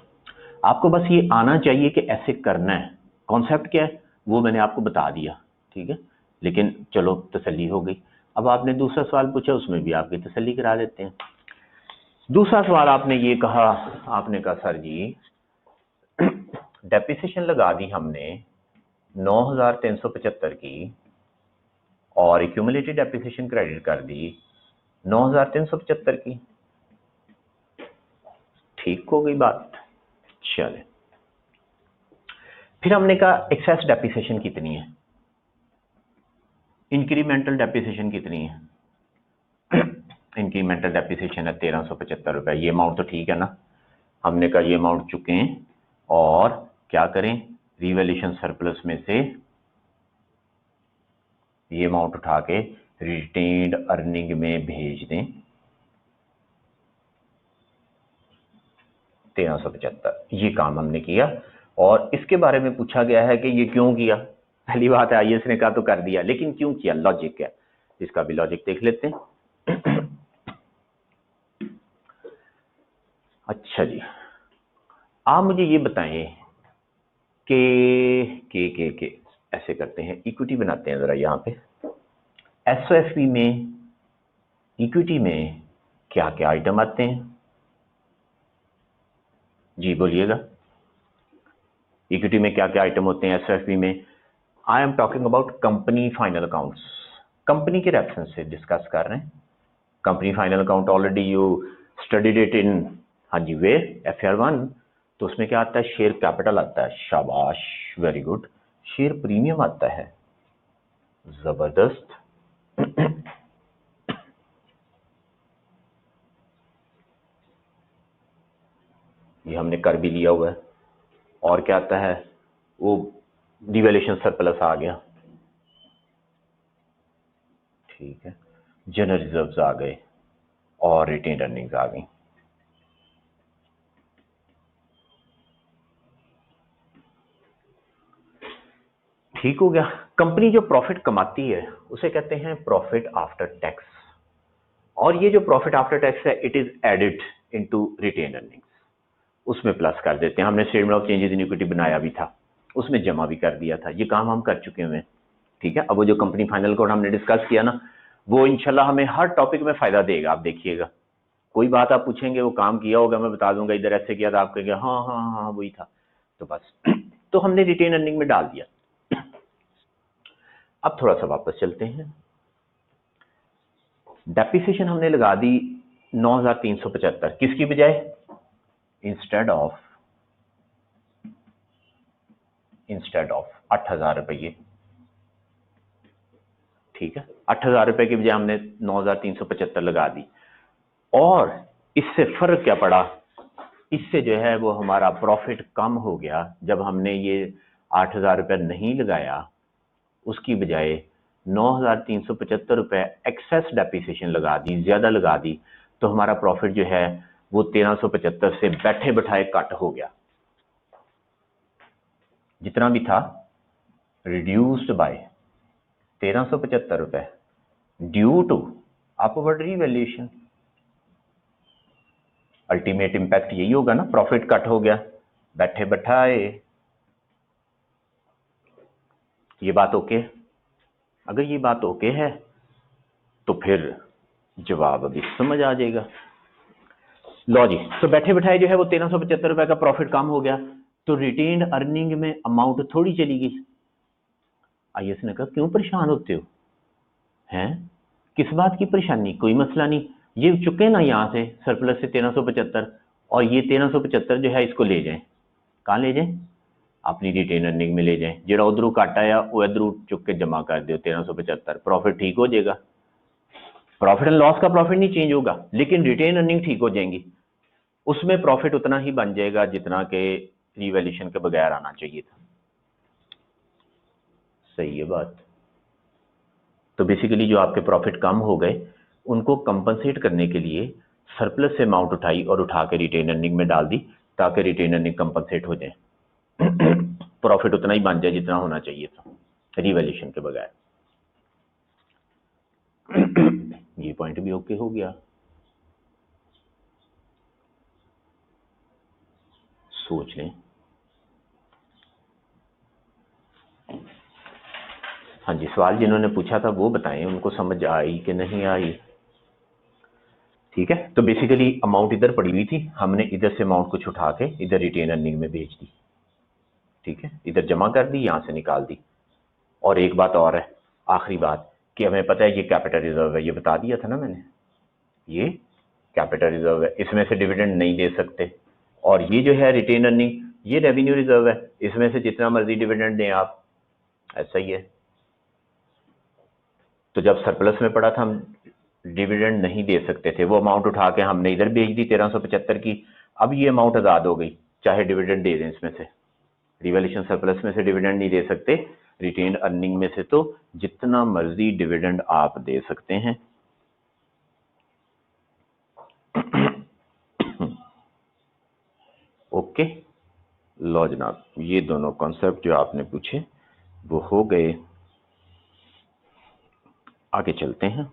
आपको बस ये आना चाहिए कि ऐसे करना है, कॉन्सेप्ट क्या है वो मैंने आपको बता दिया, ठीक है, लेकिन चलो तसल्ली हो गई। अब आपने दूसरा सवाल पूछा, उसमें भी आपकी तसल्ली करा देते हैं। दूसरा सवाल आपने ये कहा, आपने कहा सर जी डेप्रिसिएशन लगा दी हमने 9,375 की और एक्यूमुलेटेड डेप्रिसिएशन क्रेडिट कर दी 9,375 की, ठीक हो गई बात। चले फिर हमने कहा एक्सेस डेप्रिसिएशन कितनी है, इंक्रीमेंटल डेप्रिसिएशन कितनी है, इंक्रीमेंटल डेप्रिसिएशन है 1,375 रुपये, ये अमाउंट तो ठीक है ना, हमने कहा ये अमाउंट चुके हैं और क्या करें, रिवैल्यूएशन सरप्लस में से ये अमाउंट उठा के रिटेन्ड अर्निंग में भेज दें 1,375, ये काम हमने किया। और इसके बारे में पूछा गया है कि ये क्यों किया, पहली बात है आईएएस ने कहा तो कर दिया, लेकिन क्यों किया, लॉजिक क्या है, इसका भी लॉजिक देख लेते हैं। अच्छा जी, आप मुझे ये बताएं कि ऐसे करते हैं, इक्विटी बनाते हैं जरा यहाँ पे, एसओएफपी में इक्विटी में क्या क्या आइटम आते हैं, जी बोलिएगा, इक्विटी में क्या क्या आइटम होते हैं एसओएफपी में। I am talking about company final accounts, company के रेफरेंस से डिस्कस कर रहे हैं। Company final account already you studied it in, हाँ जी वे FR1, तो उसमें क्या आता है, शेयर कैपिटल आता है, शाबाश वेरी गुड, शेयर प्रीमियम आता है, जबरदस्त, ये हमने कर भी लिया हुआ है। और क्या आता है, वो डिवैल्यूएशन सरप्लस आ गया, ठीक है, जनरल रिजर्व्स आ गए और रिटेन्ड अर्निंग्स आ गई। ठीक हो गया। कंपनी जो प्रॉफिट कमाती है उसे कहते हैं प्रॉफिट आफ्टर टैक्स, और ये जो प्रॉफिट आफ्टर टैक्स है it is added into retained earnings, उसमें प्लस कर देते हैं। हमने statement of changes in equity बनाया भी था, उसमें जमा भी कर दिया था, ये काम हम कर चुके हुए हैं। ठीक है, अब वो जो कंपनी फाइनल कोड हमने डिस्कस किया ना, वो इंशाल्लाह हमें हर टॉपिक में फायदा देगा। आप देखिएगा, कोई बात आप पूछेंगे, वो काम किया होगा, मैं बता दूंगा इधर ऐसे किया था, आप कहेंगे हाँ हाँ हाँ वही था, तो बस तो हमने रिटेन अर्निंग में डाल दिया। अब थोड़ा सा वापस चलते हैं। डेप्रिसिएशन हमने लगा दी 9,375, किसकी बजाय, इंस्टेड ऑफ 8,000 रुपये। ठीक है, 8,000 रुपये की बजाय हमने 9,375 लगा दी, और इससे फर्क क्या पड़ा, इससे जो है वो हमारा प्रॉफिट कम हो गया। जब हमने ये 8,000 रुपये नहीं लगाया, उसकी बजाय 9,375 रुपये एक्सेस डेप्रिसिएशन लगा दी, ज्यादा लगा दी, तो हमारा प्रॉफिट जो है वो 1,375 से बैठे बैठाए कट हो गया। जितना भी था रिड्यूस्ड बाय 1,375 रुपये due to upward revaluation. Ultimate impact यही होगा ना, प्रॉफिट कट हो गया बैठे बैठाए। ये बात ओके? अगर ये बात ओके है तो फिर जवाब अभी समझ आ जाएगा। लो जी, तो बैठे बैठाए जो है वो 1,375 रुपए का प्रॉफिट कम हो गया, तो रिटेन अर्निंग में अमाउंट थोड़ी चली गई। आईएस ने कहा क्यों परेशान होते हो, हैं किस बात की परेशानी, कोई मसला नहीं, ये चुके ना यहाँ से सरप्लस से 1,375, और ये 1,375 जो है इसको ले जाएं, कहाँ ले जाएं, अपनी रिटेन अर्निंग में ले जाएं। जो उधरू काटा आया वो इधरू चुक के जमा कर दो 1,375, प्रॉफिट ठीक हो जाएगा। प्रॉफिट एंड लॉस का प्रॉफिट नहीं चेंज होगा, लेकिन रिटेन अर्निंग ठीक हो जाएंगी, उसमें प्रॉफिट उतना ही बन जाएगा जितना के रिवैल्यूएशन के बगैर आना चाहिए था। सही है बात। तो बेसिकली जो आपके प्रॉफिट कम हो गए उनको कंपनसेट करने के लिए सरप्लस से अमाउंट उठाई और उठा के रिटेन अर्निंग में डाल दी, ताकि रिटेन अर्निंग कंपनसेट हो जाए, प्रॉफिट उतना ही बन जाए जितना होना चाहिए था रिवैल्यूएशन के बगैर। ये पॉइंट भी ओके हो गया। सोच लें। हाँ जी, सवाल जिन्होंने पूछा था वो बताएं उनको समझ आई कि नहीं आई। ठीक है, तो बेसिकली अमाउंट इधर पड़ी हुई थी, हमने इधर से अमाउंट कुछ उठा के इधर रिटेन अर्निंग में भेज दी। ठीक है, इधर जमा कर दी, यहां से निकाल दी। और एक बात और है, आखिरी बात, कि हमें पता है ये कैपिटल रिजर्व है, ये बता दिया था ना मैंने, ये कैपिटल रिजर्व है, इसमें से डिविडेंड नहीं दे सकते। और ये जो है रिटेन अर्निंग, ये रेवेन्यू रिजर्व है, इसमें से जितना मर्जी डिविडेंड दें आप, ऐसा ही है। तो जब सरप्लस में पड़ा था हम डिविडेंड नहीं दे सकते थे, वो अमाउंट उठा के हमने इधर भेज दी 1,375 की। अब ये अमाउंट आज़ाद हो गई, चाहे डिविडेंड दे दें इसमें से, रिवैल्यूएशन सरप्लस में से डिविडेंड नहीं दे सकते, रिटेन अर्निंग में से तो जितना मर्जी डिविडेंड आप दे सकते हैं। ओके, लो जनाब, ये दोनों कॉन्सेप्ट जो आपने पूछे वो हो गए। आगे चलते हैं।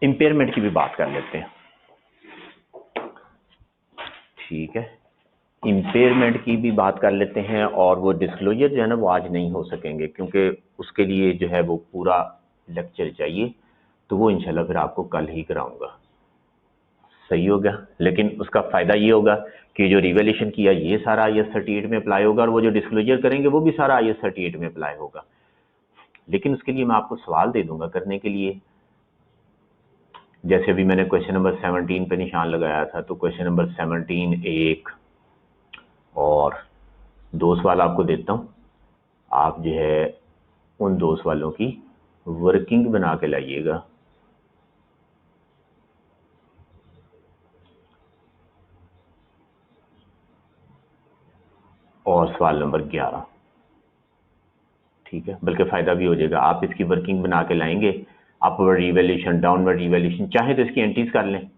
इंपेयरमेंट की भी बात कर लेते हैं। ठीक है, इंपेयरमेंट की भी बात कर लेते हैं, और वो डिस्क्लोजर जो है ना वो आज नहीं हो सकेंगे, क्योंकि उसके लिए जो है वो पूरा लेक्चर चाहिए, तो वो इंशाल्लाह फिर आपको कल ही कराऊंगा। सही हो गया, लेकिन उसका फायदा ये होगा कि जो रिवैल्यूएशन किया ये सारा IAS 38 में अप्लाई होगा, और वो जो डिस्क्लोजर करेंगे वो भी सारा IAS 38 में अप्लाई होगा। लेकिन उसके लिए मैं आपको सवाल दे दूंगा करने के लिए। जैसे अभी मैंने क्वेश्चन नंबर 17 पे निशान लगाया था, तो क्वेश्चन नंबर 17 एक और 2 सवाल आपको देता हूं, आप जो है उन 2 सवालों की वर्किंग बना के लाइएगा। और सवाल नंबर 11, ठीक है, बल्कि फायदा भी हो जाएगा, आप इसकी वर्किंग बना के लाएंगे, अपवर्ड रिवैल्यूएशन, डाउनवर्ड रिवैल्यूएशन, चाहे तो इसकी एंट्रीज कर लें।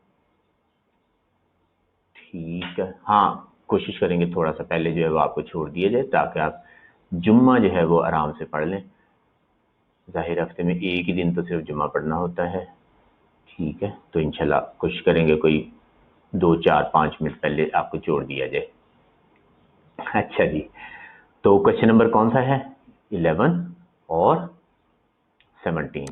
ठीक है, हाँ कोशिश करेंगे थोड़ा सा पहले जो है वो आपको छोड़ दिया जाए ताकि आप जुम्मा जो है वो आराम से पढ़ लें। ज़ाहिर हफ्ते में एक ही दिन तो सिर्फ जुम्मा पढ़ना होता है। ठीक है, तो इंशाल्लाह कोशिश करेंगे कोई 2 4 5 मिनट पहले आपको छोड़ दिया जाए। अच्छा जी, तो क्वेश्चन नंबर कौन सा है? 11 और 17।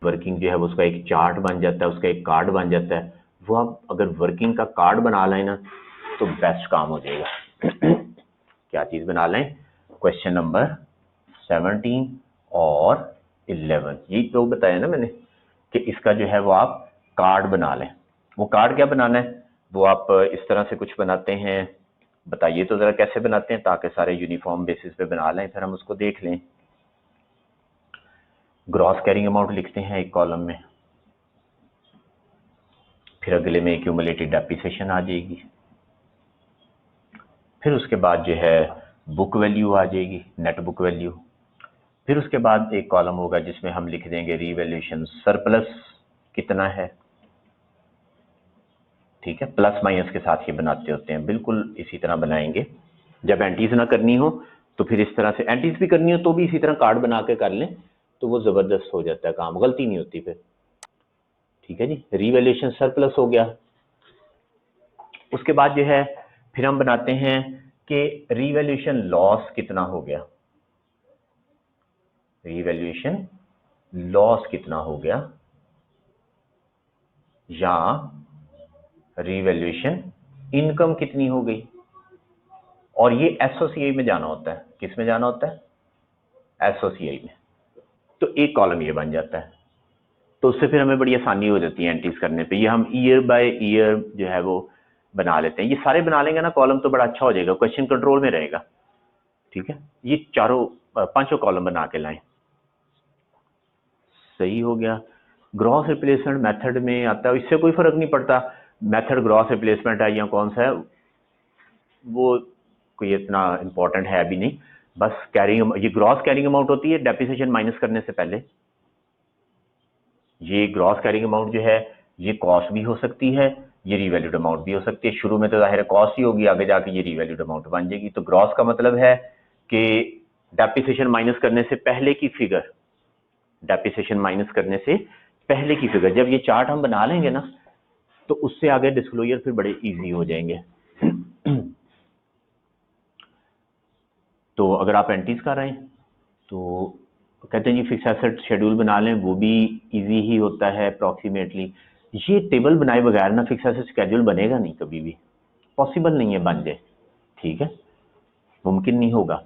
वर्किंग जो है वो उसका एक चार्ट बन जाता है, उसका एक कार्ड बन जाता है। वो आप अगर वर्किंग का कार्ड बना लें ना तो बेस्ट काम हो जाएगा। क्या चीज़ बना लें? क्वेश्चन नंबर 17 और 11, यही तो बताया ना मैंने कि इसका जो है वो आप कार्ड बना लें। वो कार्ड क्या बनाना है? वो आप इस तरह से कुछ बनाते हैं, बताइए तो ज़रा कैसे बनाते हैं ताकि सारे यूनिफॉर्म बेसिस पे बना लें, फिर हम उसको देख लें। ग्रॉस कैरिंग अमाउंट लिखते हैं एक कॉलम में, फिर अगले में एक्यूमुलेटेड डेप्रिसिएशन आ जाएगी, फिर उसके बाद जो है बुक वैल्यू आ जाएगी, नेट बुक वैल्यू। फिर उसके बाद एक कॉलम होगा जिसमें हम लिख देंगे रीवैल्यूएशन सरप्लस कितना है। ठीक है, प्लस माइनस के साथ ये बनाते होते हैं, बिल्कुल इसी तरह बनाएंगे। जब एंटीज ना करनी हो तो फिर इस तरह से, एंटीज भी करनी हो तो भी इसी तरह कार्ड बना के कर लें तो वो जबरदस्त हो जाता है काम, गलती नहीं होती फिर। ठीक है जी, रीवैल्यूएशन सरप्लस हो गया। उसके बाद जो है फिर हम बनाते हैं कि रीवैल्यूएशन लॉस कितना हो गया, रीवैल्यूएशन लॉस कितना हो गया, या रीवैल्यूएशन इनकम कितनी हो गई। और ये एसओसीआई में जाना होता है, किस में जाना होता है? एसओसीआई में। तो एक कॉलम ये बन जाता है, तो उससे फिर हमें बड़ी आसानी हो जाती है एंट्रीज करने पे। ये हम ईयर बाय ईयर जो है वो बना लेते हैं। ये सारे बना लेंगे ना कॉलम तो बड़ा अच्छा हो जाएगा, क्वेश्चन कंट्रोल में रहेगा। ठीक है, ये चारों पांचों कॉलम बना के लाएं। सही हो गया। ग्रॉस रिप्लेसमेंट मेथड में आता है, इससे कोई फर्क नहीं पड़ता मेथड ग्रॉस रिप्लेसमेंट है या कौन सा है, वो कोई इतना इंपॉर्टेंट है अभी नहीं। बस कैरिंग, ये ग्रॉस कैरिंग अमाउंट होती है डेप्रिसिएशन माइनस करने से पहले। ये ग्रॉस कैरिंग अमाउंट जो है ये कॉस्ट भी हो सकती है, ये रीवैल्यूड अमाउंट भी हो सकती है। शुरू में तो जाहिर है कॉस्ट ही होगी, आगे जाके ये रीवैल्यूड अमाउंट बन जाएगी। तो ग्रॉस का मतलब है कि डेप्रिसिएशन माइनस करने से पहले की फिगर, डेप्रिसिएशन माइनस करने से पहले की फिगर। जब ये चार्ट हम बना लेंगे ना तो उससे आगे डिस्क्लोजर फिर बड़े इजी हो जाएंगे। तो अगर आप एंट्रीज कर रहे हैं तो कहते हैं जी फिक्स एसेट शेड्यूल बना लें, वो भी इजी ही होता है अप्रॉक्सीमेटली। ये टेबल बनाए बगैर ना फिक्स एसेट शेड्यूल बनेगा नहीं, कभी भी पॉसिबल नहीं है बन जाए। ठीक है, मुमकिन नहीं होगा।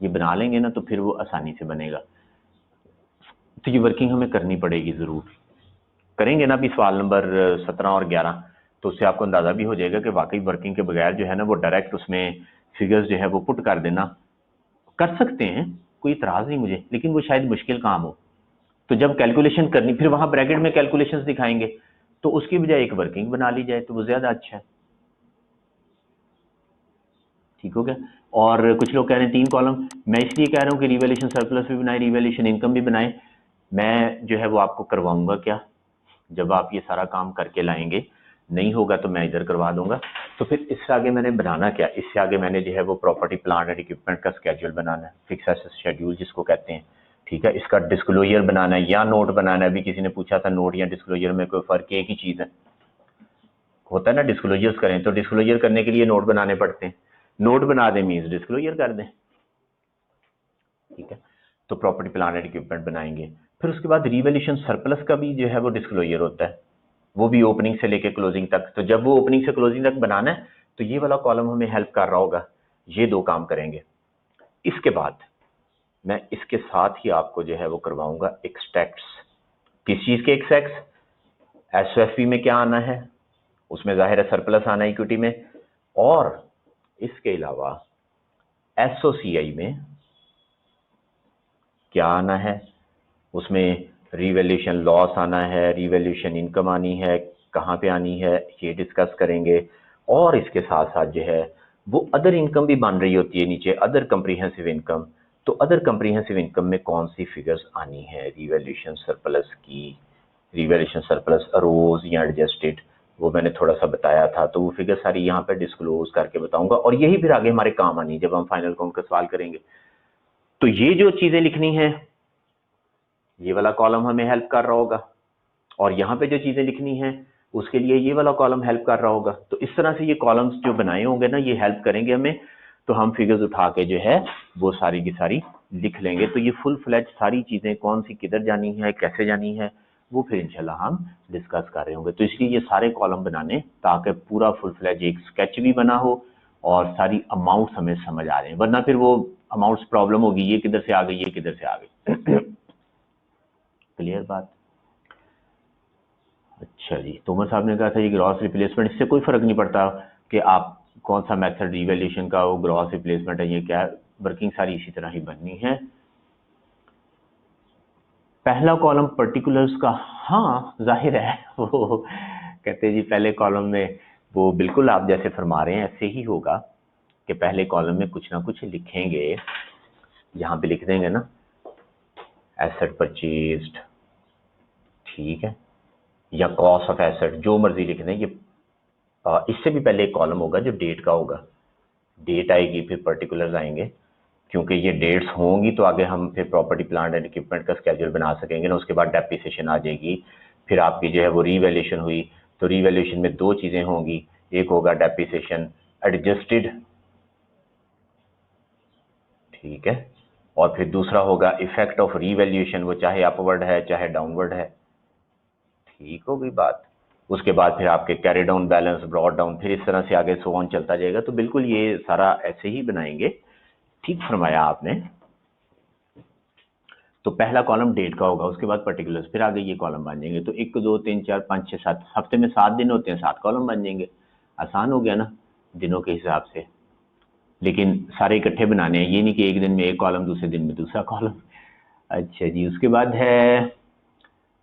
ये बना लेंगे ना तो फिर वो आसानी से बनेगा। तो ये वर्किंग हमें करनी पड़ेगी, ज़रूर करेंगे ना। अभी सवाल नंबर 17 और 11, तो उससे आपको अंदाज़ा भी हो जाएगा कि वाकई वर्किंग के बगैर जो है ना वो डायरेक्ट उसमें फिगर्स जो है वो पुट कर देना कर सकते हैं, कोई इतराज़ नहीं मुझे, लेकिन वो शायद मुश्किल काम हो। तो जब कैलकुलेशन करनी, फिर वहां ब्रैकेट में कैलकुलेशंस दिखाएंगे, तो उसकी बजाय एक वर्किंग बना ली जाए तो वो ज़्यादा अच्छा है। ठीक हो गया। और कुछ लोग कह रहे हैं 3 कॉलम, मैं इसलिए कह रहा हूँ कि रिवैल्यूएशन सरप्लस भी बनाए, रिवैल्यूएशन इनकम भी बनाए। मैं जो है वो आपको करवाऊंगा क्या, जब आप ये सारा काम करके लाएंगे। नहीं होगा तो मैं इधर करवा दूंगा। तो फिर इससे आगे मैंने बनाना क्या, इससे आगे मैंने जो है वो प्रॉपर्टी प्लांट एंड इक्विपमेंट का स्केड्यूल बनाना है, फिक्स एसेट शेड्यूल जिसको कहते हैं। ठीक है, इसका डिस्क्लोजर बनाना है या नोट बनाना है। अभी किसी ने पूछा था नोट या डिस्क्लोजर में कोई फर्क, एक ही चीज़ है। होता है ना डिस्क्लोजर्स करें तो डिस्क्लोजर करने के लिए नोट बनाने पड़ते हैं, नोट बना दें मीन्स डिस्क्लोजर कर दें। ठीक है, तो प्रॉपर्टी प्लांट एंड इक्विपमेंट बनाएंगे। फिर उसके बाद रिवैल्यूएशन सरप्लस का भी जो है वो डिस्क्लोजर होता है, वो भी ओपनिंग से लेके क्लोजिंग तक। तो जब वो ओपनिंग से क्लोजिंग तक बनाना है तो ये वाला कॉलम हमें हेल्प कर रहा होगा। ये 2 काम करेंगे। इसके बाद मैं इसके साथ ही आपको जो है वो करवाऊंगा एक्सट्रैक्ट्स। किस चीज़ के एक्सट्रैक्ट्स? एसओएफपी में क्या आना है, उसमें जाहिर है सरप्लस आना है इक्विटी में, और इसके अलावा एसओसीआई में क्या आना है, उसमें रिवैल्यूएशन लॉस आना है, रिवैल्यूएशन इनकम आनी है, कहाँ पे आनी है ये डिस्कस करेंगे। और इसके साथ साथ जो है वो अदर इनकम भी बन रही होती है नीचे, अदर कंप्रीहेंसिव इनकम। तो अदर कंप्रीहेंसिव इनकम में कौन सी फिगर्स आनी है रिवैल्यूएशन सरप्लस की, रिवैल्यूएशन सरप्लस अरोज या एडजस्टेड, वो मैंने थोड़ा सा बताया था। तो वो फिगर सारी यहाँ पे डिस्क्लोज करके बताऊंगा और यही फिर आगे हमारे काम आनी जब हम फाइनल काउंट का सवाल करेंगे। तो ये जो चीजें लिखनी है ये वाला कॉलम हमें हेल्प कर रहा होगा, और यहाँ पे जो चीजें लिखनी है उसके लिए ये वाला कॉलम हेल्प कर रहा होगा। तो इस तरह से ये कॉलम्स जो बनाए होंगे ना ये हेल्प करेंगे हमें। तो हम फिगर्स उठा के जो है वो सारी की सारी लिख लेंगे। तो ये फुल फ्लैज सारी चीजें कौन सी किधर जानी है कैसे जानी है वो फिर इंशाल्लाह हम डिस्कस कर रहे होंगे। तो इसलिए ये सारे कॉलम बनाने ताकि पूरा फुल फ्लैज एक स्केच भी बना हो और सारी अमाउंट्स हमें समझ आ रहे हैं, वरना फिर वो अमाउंट्स प्रॉब्लम होगी, ये किधर से आ गई ये किधर से आ गई। क्लियर बात? अच्छा जी, तोमर साहब ने कहा था ये ग्रॉस रिप्लेसमेंट, इससे कोई फर्क नहीं पड़ता कि आप कौन सा मेथड रिवैल्यूएशन का हो, ग्रॉस रिप्लेसमेंट है, ये क्या वर्किंग सारी इसी तरह ही बननी है। पहला कॉलम पर्टिकुलर्स का, हाँ जाहिर है वो कहते हैं जी पहले कॉलम में वो बिल्कुल आप जैसे फरमा रहे हैं ऐसे ही होगा कि पहले कॉलम में कुछ ना कुछ लिखेंगे। यहाँ पे लिख देंगे ना एसेट परचेज्ड, ठीक है, या कॉस्ट ऑफ एसेट, जो मर्जी लिख दें। ये इससे भी पहले एक कॉलम होगा जो डेट का होगा, डेट आएगी फिर पर्टिकुलर्स आएंगे, क्योंकि ये डेट्स होंगी तो आगे हम फिर प्रॉपर्टी प्लांट एंड इक्विपमेंट का स्केड्यूल बना सकेंगे ना। उसके बाद डेप्रिसिएशन आ जाएगी, फिर आपकी जो है वो रीवैल्यूएशन हुई। तो रीवैल्यूएशन में दो चीजें होंगी, एक होगा डेप्रिसिएशन एडजस्टेड, ठीक है, और फिर दूसरा होगा इफेक्ट ऑफ रीवैल्यूएशन, वो चाहे अपवर्ड है चाहे डाउनवर्ड है, ठीक होगी बात। उसके बाद फिर आपके carry down balance, brought down, फिर इस तरह से आगे सो ऑन चलता जाएगा। तो बिल्कुल ये सारा ऐसे ही बनाएंगे, ठीक फरमाया आपने। तो पहला कॉलम डेट का होगा, उसके बाद पर्टिकुलर्स, फिर आगे ये कॉलम बन जाएंगे। तो 1 2 3 4 5 6 7, हफ्ते में 7 दिन होते हैं, 7 कॉलम बन जाएंगे। आसान हो गया ना दिनों के हिसाब से, लेकिन सारे इकट्ठे बनाने हैं, ये नहीं कि एक दिन में एक कॉलम दूसरे दिन में दूसरा कॉलम। अच्छा जी, उसके बाद है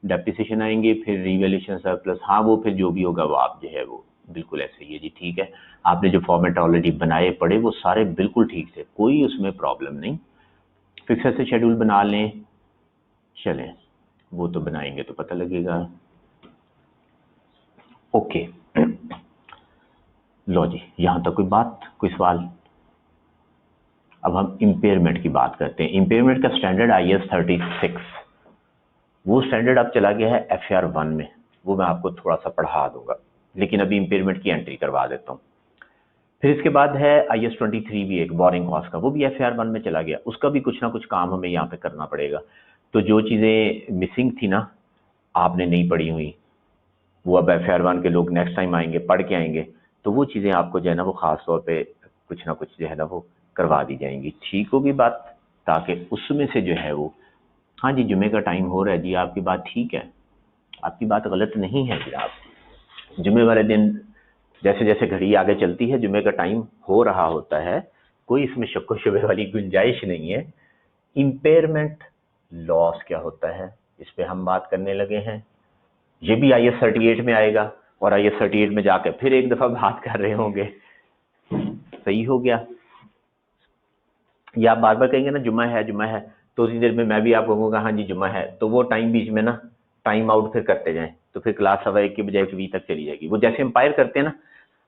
डेप्रिसिएशन आएंगे, फिर रिवैल्यूएशन सरप्लस, हाँ वो फिर जो भी होगा वो आप जो है वो बिल्कुल ऐसे ही है जी, ठीक है। आपने जो फॉर्मेट ऑलरेडी बनाए पड़े वो सारे बिल्कुल ठीक थे, कोई उसमें प्रॉब्लम नहीं। फिक्सर से शेड्यूल बना लें, चलें वो तो बनाएंगे तो पता लगेगा। ओके लो जी, यहाँ तक कोई बात, कोई सवाल? अब हम इम्पेयरमेंट की बात करते हैं। इम्पेयरमेंट का स्टैंडर्ड IAS 36, वो स्टैंडर्ड अब चला गया है FAR 1 में, वो मैं आपको थोड़ा सा पढ़ा दूंगा, लेकिन अभी इम्पेयरमेंट की एंट्री करवा देता हूँ। फिर इसके बाद है IAS 23 भी एक बोरिंग कॉस्ट का, वो भी FAR 1 में चला गया, उसका भी कुछ ना कुछ काम हमें यहाँ पे करना पड़ेगा। तो जो चीज़ें मिसिंग थी ना, आपने नहीं पढ़ी हुई, वो अब FAR 1 के लोग नेक्स्ट टाइम आएंगे पढ़ के आएंगे, तो वो चीज़ें आपको जो है ना वो ख़ास तौर पे कुछ ना कुछ जो है ना वो करवा दी जाएंगी, ठीक होगी बात, ताकि उसमें से जो है वो। हाँ जी, जुमे का टाइम हो रहा है जी, आपकी बात ठीक है, आपकी बात गलत नहीं है जी। आप जुमे वाले दिन जैसे जैसे घड़ी आगे चलती है जुमे का टाइम हो रहा होता है, कोई इसमें शक्को शुबे वाली गुंजाइश नहीं है। इम्पेयरमेंट लॉस क्या होता है, इस पे हम बात करने लगे हैं। ये भी IAS 38 में आएगा, और IAS 38 में जाकर फिर एक दफा बात कर रहे होंगे। सही हो गया? या आप बार बार कहेंगे ना जुम्मा है जुम्मा है, तो उसी देर में मैं भी आपको कहूँगा हाँ जी जुम्मा है, तो वो टाइम बीच में ना टाइम आउट फिर करते जाएं, तो फिर क्लास 1:15 की बजाय 1:20 तक चली जाएगी। वो जैसे अंपायर करते हैं ना,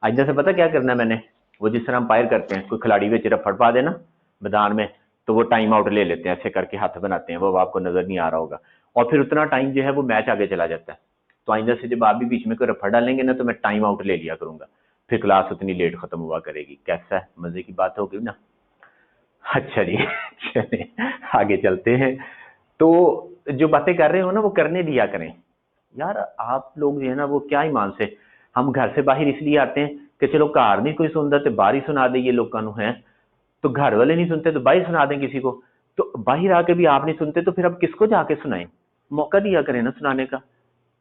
आज जैसे पता क्या करना है मैंने, वो जिस तरह अंपायर करते हैं, कोई खिलाड़ी में रफड़ पा देना मैदान में, तो वो टाइम आउट ले लेते हैं, ऐसे करके हाथ बनाते हैं, वो आपको नजर नहीं आ रहा होगा, और फिर उतना टाइम जो है वो मैच आगे चला जाता है। तो आइंदा से जब आप भी बीच में कोई रफड़ डालेंगे ना, तो मैं टाइम आउट ले लिया करूंगा, फिर क्लास उतनी लेट खत्म हुआ करेगी। कैसा है, मजे की बात होगी ना? अच्छा जी चलिए आगे चलते हैं। तो जो बातें कर रहे हो ना वो करने दिया करें यार। आप लोग जो है ना वो क्या ईमान से, हम घर से बाहर इसलिए आते हैं कि चलो घर नहीं कोई सुनता तो बाहर ही सुना दे, ये लोग कानू है, तो घर वाले नहीं सुनते तो बाहर सुना दें किसी को, तो बाहर आके भी आप नहीं सुनते तो फिर अब किसको जाके सुनाएं? मौका दिया करें ना सुनाने का,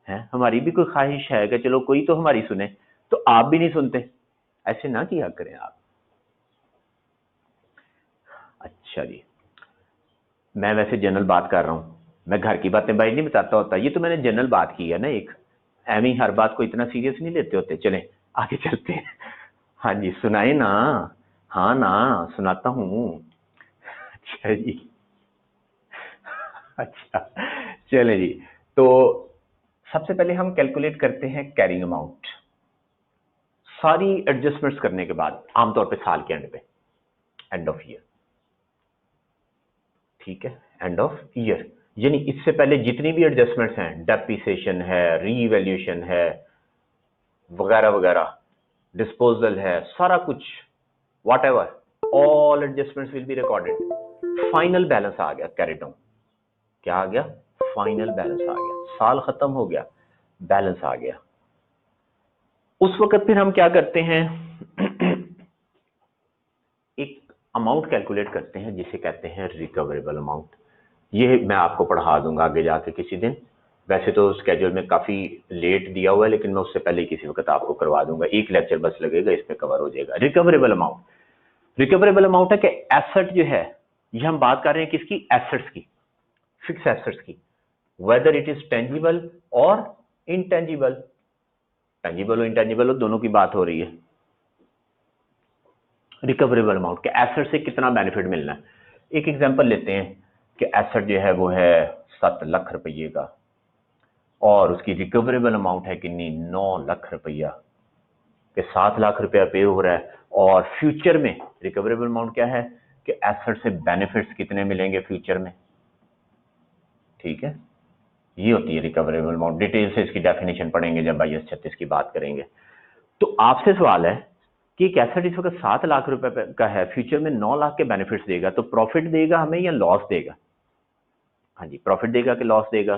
है हमारी भी कोई ख्वाहिश है कि चलो कोई तो हमारी सुने, तो आप भी नहीं सुनते, ऐसे ना किया करें आप। अच्छा जी, मैं वैसे जनरल बात कर रहा हूँ, मैं घर की बातें भाई नहीं बताता होता, ये तो मैंने जनरल बात की है ना एक, एम ही हर बात को इतना सीरियस नहीं लेते होते। चलें आगे चलते हैं। हाँ जी सुनाए ना, हाँ ना सुनाता हूँ। अच्छा जी, अच्छा चले जी। तो सबसे पहले हम कैलकुलेट करते हैं कैरिंग अमाउंट, सारी एडजस्टमेंट्स करने के बाद, आमतौर पे साल के एंड पे, एंड ऑफ ईयर, ठीक है, एंड ऑफ ईयर, यानी इससे पहले जितनी भी एडजस्टमेंट्स हैं, डेप्रिसिएशन है, रीवैल्यूएशन है, वगैरह वगैरह, डिस्पोजल है, सारा कुछ, whatever, all adjustments will be recorded. Final balance आ गया कैरिड ऑन, क्या आ गया, फाइनल बैलेंस आ गया, साल खत्म हो गया, बैलेंस आ गया। उस वक्त फिर हम क्या करते हैं, एक अमाउंट कैलकुलेट करते हैं जिसे कहते हैं रिकवरेबल अमाउंट। ये मैं आपको पढ़ा दूंगा आगे जाके किसी दिन, वैसे तो स्केड्यूल में काफी लेट दिया हुआ है, लेकिन मैं उससे पहले किसी वक्त आपको करवा दूंगा, एक लेक्चर बस लगेगा, इस पे कवर हो जाएगा। रिकवरेबल अमाउंट, रिकवरेबल अमाउंट है कि एसेट जो है, ये हम बात कर रहे हैं किसकी, एसेट्स की, फिक्स एसेट्स की, वेदर इट इज टेंजिबल और इनटेंजिबल, टेंजिबल और इंटेंजिबल हो, दोनों की बात हो रही है। रिकवरेबल अमाउंट के एसेट से कितना बेनिफिट मिलना है। एक एग्जांपल लेते हैं कि एसेट जो है वो है 7 लाख रुपये का, और उसकी रिकवरेबल अमाउंट है कितनी, 9 लाख रुपया, कि 7 लाख रुपया पे हो रहा है, और फ्यूचर में रिकवरेबल अमाउंट क्या है कि एसेट से बेनिफिट्स कितने मिलेंगे फ्यूचर में, ठीक है, ये होती है रिकवरेबल अमाउंट। डिटेल से इसकी डेफिनेशन पढ़ेंगे जब IAS 36 की बात करेंगे। तो आपसे सवाल है कि एक एसेट इस वक्त 7 लाख रुपए का है, फ्यूचर में 9 लाख के बेनिफिट्स देगा, तो प्रॉफिट देगा हमें या लॉस देगा। हाँ जी, प्रॉफिट देगा कि लॉस देगा।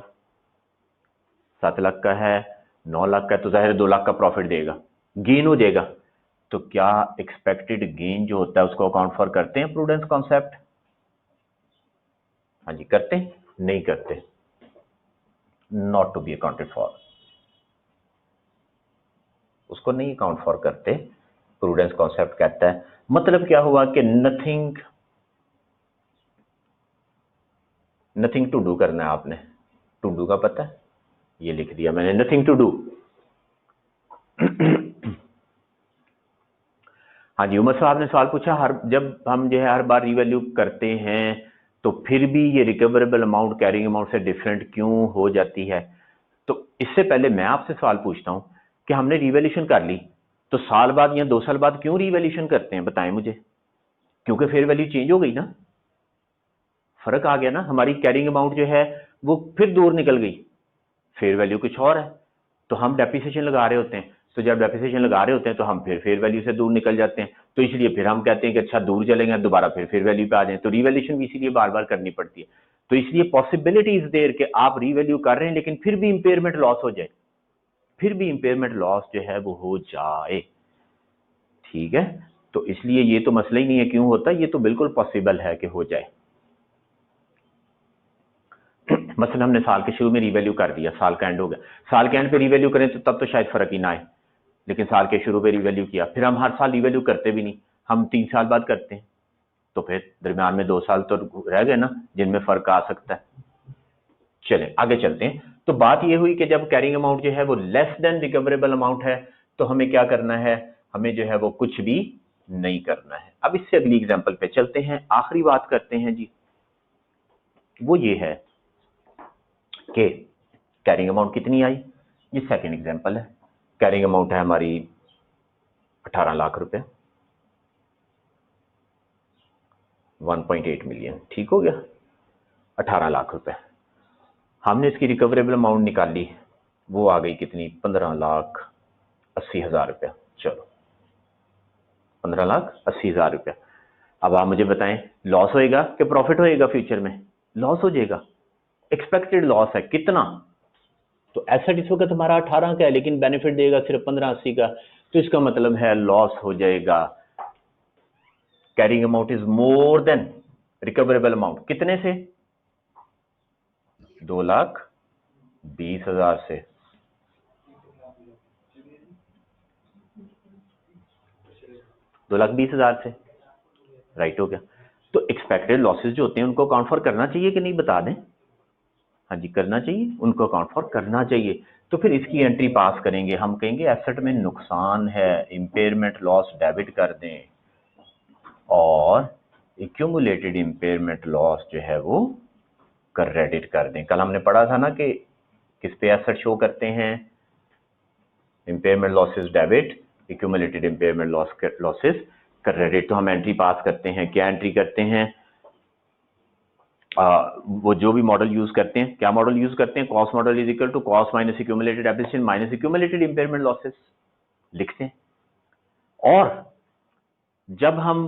7 लाख का है, 9 लाख का है, तो जाहिर 2 लाख का प्रॉफिट देगा, गेन हो जाएगा। तो क्या एक्सपेक्टेड गेन जो होता है उसको अकाउंट फॉर करते हैं प्रूडेंस कॉन्सेप्ट, हाँ जी करते हैं, नहीं करते, not to be accounted for, उसको नहीं अकाउंट फॉर करते। प्रूडेंस कॉन्सेप्ट कहता है, मतलब क्या हुआ कि नथिंग, नथिंग टू डू करना है आपने, टू डू का पता है, ये लिख दिया मैंने, नथिंग टू डू। हाँ जी, उमर साहब ने सवाल पूछा, हर जब हम जो है हर बार रिवैल्यू करते हैं तो फिर भी ये रिकवरेबल अमाउंट कैरिंग अमाउंट से डिफरेंट क्यों हो जाती है। तो इससे पहले मैं आपसे सवाल पूछता हूं कि हमने रिवैल्यूएशन कर ली, तो साल बाद या 2 साल बाद क्यों रिवैल्यूएशन करते हैं, बताएं मुझे। क्योंकि फेयर वैल्यू चेंज हो गई ना, फर्क आ गया ना, हमारी कैरिंग अमाउंट जो है वो फिर दूर निकल गई, फेयर वैल्यू कुछ और है, तो हम डेप्रिसिएशन लगा रहे होते हैं, तो जब डेप्रिसिएशन लगा रहे होते हैं तो हम फिर फेयर वैल्यू से दूर निकल जाते हैं, तो इसलिए फिर हम कहते हैं कि अच्छा दूर चलेंगे, दोबारा फिर फेयर वैल्यू पे आ जाए, तो रिवैल्यूएशन भी इसीलिए बार बार करनी पड़ती है। तो इसलिए पॉसिबिलिटी इज देयर कि आप रिवैल्यू कर रहे हैं लेकिन फिर भी इंपेयरमेंट लॉस हो जाए, फिर भी इंपेयरमेंट लॉस जो है वो हो जाए, ठीक है। तो इसलिए ये तो मसला ही नहीं है क्यों होता है, ये तो बिल्कुल पॉसिबल है कि हो जाए। मसलन हमने साल के शुरू में रिवैल्यू कर दिया, साल का एंड हो गया, साल के एंड पे रिवैल्यू करें तो तब तो शायद फर्क ही ना आए, लेकिन साल के शुरू पे रिवैल्यू किया, फिर हम हर साल रिवैल्यू करते भी नहीं, हम 3 साल बाद करते हैं, तो फिर दरमियान में 2 साल तो रह गए ना जिनमें फर्क आ सकता है। चलें आगे चलते हैं। तो बात ये हुई कि जब कैरिंग अमाउंट जो है वो लेस देन रिकवरेबल अमाउंट है, तो हमें क्या करना है, हमें जो है वो कुछ भी नहीं करना है। अब इससे अगली एग्जांपल पे चलते हैं, आखिरी बात करते हैं जी, वो ये है कि कैरिंग अमाउंट कितनी आई। ये सेकंड एग्जांपल है, कैरिंग अमाउंट है हमारी 18 लाख रुपए, 1.8 मिलियन, ठीक हो गया, 18 लाख रुपए। हमने इसकी रिकवरेबल अमाउंट निकाली, वो आ गई कितनी, 15,80,000 रुपया। चलो 15,80,000 रुपया। अब आप मुझे बताएं, लॉस होएगा कि प्रॉफिट होएगा, फ्यूचर में लॉस हो जाएगा, एक्सपेक्टेड लॉस है कितना, तो एसेट इस वक्त हमारा 18 का है लेकिन बेनिफिट देगा सिर्फ 1580 का, तो इसका मतलब है लॉस हो जाएगा। Carrying amount is more than recoverable amount, कितने से, 2,20,000 से, $2,20,000 से, राइट हो गया। तो एक्सपेक्टेड लॉसेस जो होते हैं उनको अकाउंट फॉर करना चाहिए कि नहीं, बता दें। हाँ जी, करना चाहिए, उनको अकाउंट फॉर करना चाहिए। तो फिर इसकी एंट्री पास करेंगे, हम कहेंगे एसेट में नुकसान है, इम्पेयरमेंट लॉस डेबिट कर दें, और एक्यूमुलेटेड इम्पेयरमेंट लॉस जो है वो क्रेडिट कर दें। कल हमने पढ़ा था ना कि किस पे एसेट शो करते हैं, impairment losses debit, accumulated impairment losses credit. तो हम एंट्री पास करते हैं, क्या एंट्री करते हैं, वो जो भी मॉडल यूज करते हैं, क्या मॉडल यूज करते हैं, cost model is equal to cost minus accumulated depreciation minus accumulated impairment losses लिखते हैं। और जब हम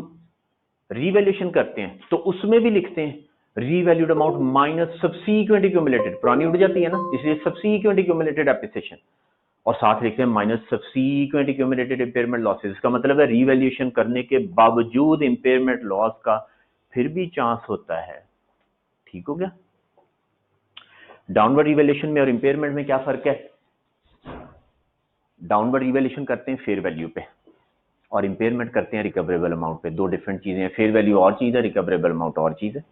रीवैल्यूएशन करते हैं तो उसमें भी लिखते हैं revalued amount minus subsequent accumulated, पुरानी उड़ जाती है ना, इसलिए सबसीक्वेंट एक्यूमुलेटेड डेप्रिसिएशन, और साथ लिखते हैं minus subsequent accumulated impairment losses. इसका मतलब है रीवैल्यूएशन करने के बावजूद इम्पेयरमेंट लॉस का फिर भी चांस होता है। ठीक हो गया। डाउनवर्ड रिवैल्यूएशन में और इंपेयरमेंट में क्या फर्क है, डाउनवर्ड रिवैल्यूएशन करते हैं फेयर वैल्यू पे और इंपेयरमेंट करते हैं रिकवरेबल अमाउंट पे, दो डिफरेंट चीजें हैं, फेयर वैल्यू और चीज है, रिकवरेबल अमाउंट और चीज है।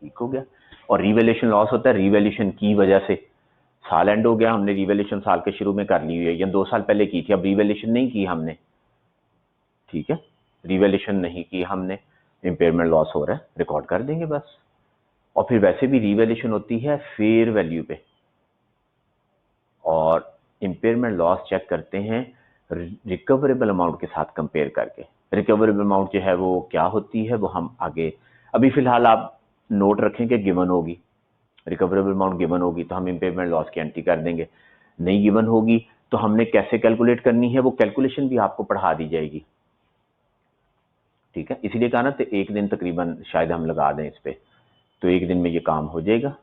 ठीक हो गया। और रिवैल्यूएशन लॉस होता है रिवैल्यूएशन की वजह से, साल एंड हो गया, हमने रिवैल्यूएशन साल के शुरू में कर ली हुई है या 2 साल पहले की थी, अब रिवैल्यूएशन नहीं की हमने, ठीक है, रिवैल्यूएशन नहीं की हमने, इंपेयरमेंट लॉस हो रहा है, रिकॉर्ड कर देंगे बस। और फिर वैसे भी रिवैल्यूएशन होती है फेयर वैल्यू पे, और इंपेयरमेंट लॉस चेक करते हैं रिकवरेबल अमाउंट के साथ कंपेयर करके। रिकवरेबल अमाउंट जो है वो क्या होती है, वो हम आगे, अभी फिलहाल आप नोट रखें कि गिवन होगी, रिकवरेबल अमाउंट गिवन होगी तो हम इंपेयरमेंट लॉस की एंट्री कर देंगे, नहीं गिवन होगी तो हमने कैसे कैलकुलेट करनी है, वो कैलकुलेशन भी आपको पढ़ा दी जाएगी। ठीक है, इसलिए कहा ना, तो एक दिन तकरीबन शायद हम लगा दें इस पे, तो एक दिन में ये काम हो जाएगा।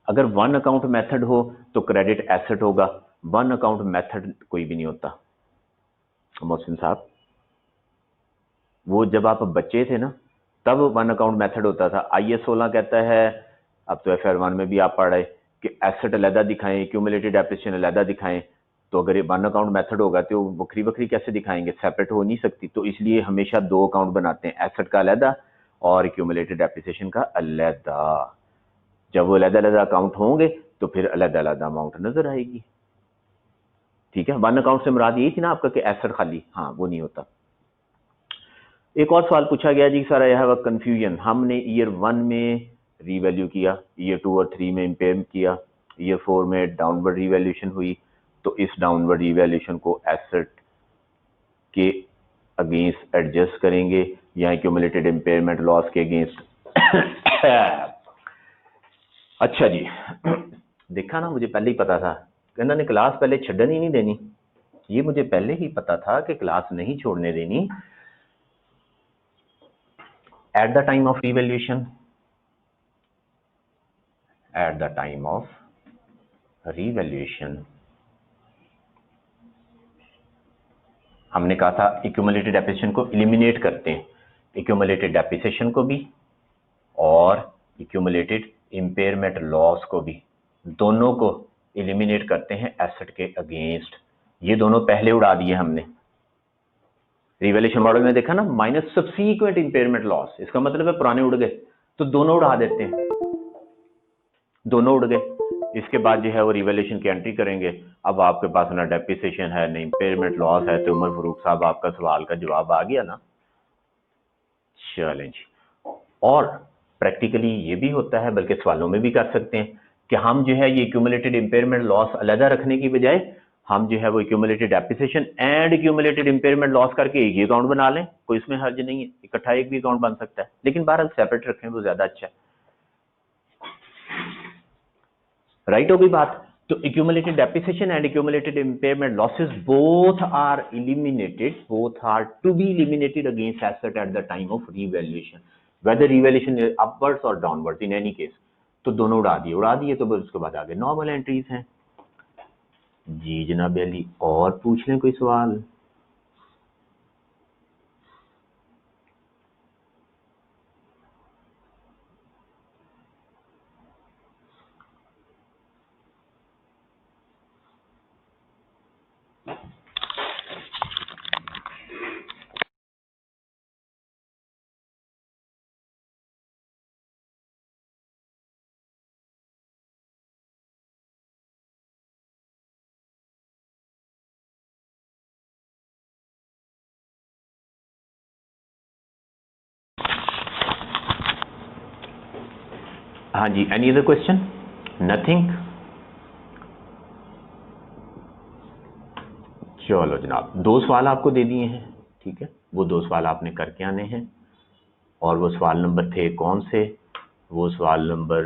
अगर वन अकाउंट मेथड हो तो क्रेडिट एसेट होगा, वन अकाउंट मेथड कोई भी नहीं होता। मोहसिन साहब, वो जब आप बच्चे थे ना तब वन अकाउंट मेथड होता था। IAS 16 कहता है, अब तो FR1 में भी आप पढ़ रहे कि एसेट अलहदा दिखाएं, एक्यूमुलेटेड डेप्रिसिएशन अलहदा दिखाएं। तो अगर ये वन अकाउंट मेथड होगा तो बकरी बकरी कैसे दिखाएंगे, सेपरेट हो नहीं सकती, तो इसलिए हमेशा दो अकाउंट बनाते हैं, एसेट का अलहदा और एक्यूमुलेटेड डेप्रिसिएशन का अलहदा। जब वो अलग-अलग अकाउंट होंगे तो फिर अलग-अलग अमाउंट नजर आएगी। ठीक है, वन अकाउंट से मुराद यही थी ना आपका कि एसेट खाली, हाँ वो नहीं होता। एक और सवाल पूछा गया जी sir, I have a confusion, हमने ईयर 1 में रीवैल्यू किया, ईयर 2 और 3 में इम्पेयर किया, ईयर 4 में डाउनवर्ड रीवैल्यूएशन हुई, तो इस डाउनवर्ड रीवैल्यूएशन को एसेट के अगेंस्ट एडजस्ट करेंगे या एक्यूमुलेटेड इम्पेयरमेंट लॉस के अगेंस्ट। अच्छा जी, देखा ना, मुझे पहले ही पता था, इन्होंने क्लास पहले छड़न ही नहीं देनी, ये मुझे पहले ही पता था कि क्लास नहीं छोड़ने देनी। At the time of revaluation, at the time of revaluation हमने कहा था एक्यूमुलेटेड डेप्रिसिएशन को एलिमिनेट करते हैं, एक्यूमुलेटेड डेप्रिसिएशन को भी और एक्यूमुलेटेड इम्पेयरमेंट लॉस को भी, दोनों को एलिमिनेट करते हैं एसेट के अगेंस्ट। ये दोनों पहले उड़ा दिए हमने, रिवैल्यूएशन मॉडल में देखा ना, माइनस सबसीक्वेंट इम्पेयरमेंट लॉस, इसका मतलब है पुराने उड़ गए, तो दोनों उड़ा देते हैं, दोनों उड़ गए। इसके बाद जो है वो रिवैल्यूएशन की एंट्री करेंगे। अब आपके पास ना डेप्रिसिएशन है ना इम्पेयरमेंट लॉस है, तो उमर फारूक साहब आपका सवाल का जवाब आ गया ना। चैलेंज, और प्रैक्टिकली ये भी होता है, बल्कि सवालों में भी कर सकते हैं कि हम जो है ये एक्यूमुलेटेड इम्पेयरमेंट लॉस अलग रखने की बजाय हम जो है वो accumulated depreciation and accumulated impairment loss करके एक ही अकाउंट बना लें, कोई इसमें हर्ज नहीं है, इकट्ठा एक भी अकाउंट बन सकता है, लेकिन बहरहाल सेपरेट रखें वो ज्यादा अच्छा है। राइट हो गई बात। तो accumulated depreciation and accumulated impairment losses both are eliminated, both are to be eliminated against asset at the time of revaluation, whether revaluation is upwards or downwards in any case। तो दोनों उड़ा दिए तो बस उसके बाद आगे नॉर्मल एंट्रीज हैं। जी जनाब अली, और पूछ लें कोई सवाल। हाँ जी, एनी अदर क्वेश्चन? नथिंग? चलो जनाब, 2 सवाल आपको दे दिए हैं, ठीक है, वो 2 सवाल आपने करके आने हैं। और वो सवाल नंबर थे कौन से? वो सवाल नंबर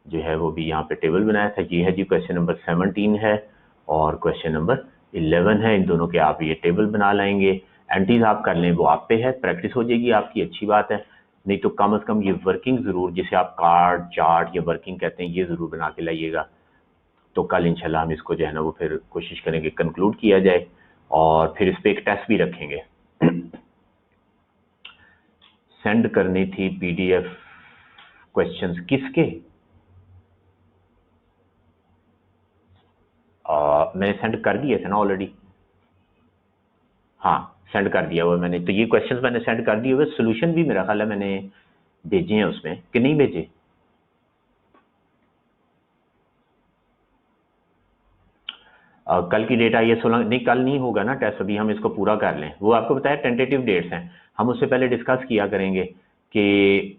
जो है वो भी यहाँ पे टेबल बनाया था, ये है जी क्वेश्चन नंबर 17 है और क्वेश्चन नंबर 11 है। इन दोनों के आप ये टेबल बना लाएंगे, एंट्रीज आप कर लें, वो आप पे है, प्रैक्टिस हो जाएगी आपकी, अच्छी बात है। नहीं तो कम से कम ये वर्किंग ज़रूर, जिसे आप कार्ड चार्ट या वर्किंग कहते हैं, ये ज़रूर बना के लाइएगा। तो कल इंशाल्लाह हम इसको जो है ना वो फिर कोशिश करेंगे कंक्लूड किया जाए, और फिर इस पर एक टेस्ट भी रखेंगे। सेंड करनी थी पीडीएफ क्वेश्चंस किसके? मैंने सेंड कर दिए थे ना ऑलरेडी। हाँ, सेंड कर दिया हुआ मैंने, तो ये क्वेश्चंस मैंने सेंड कर दिए हुए, सोल्यूशन भी मेरा ख्याल है मैंने भेजे हैं उसमें, कि नहीं भेजे? कल की डेट आई है 16, नहीं कल नहीं होगा ना टेस्ट, अभी हम इसको पूरा कर लें। वो आपको बताया टेंटेटिव डेट्स हैं, हम उससे पहले डिस्कस किया करेंगे कि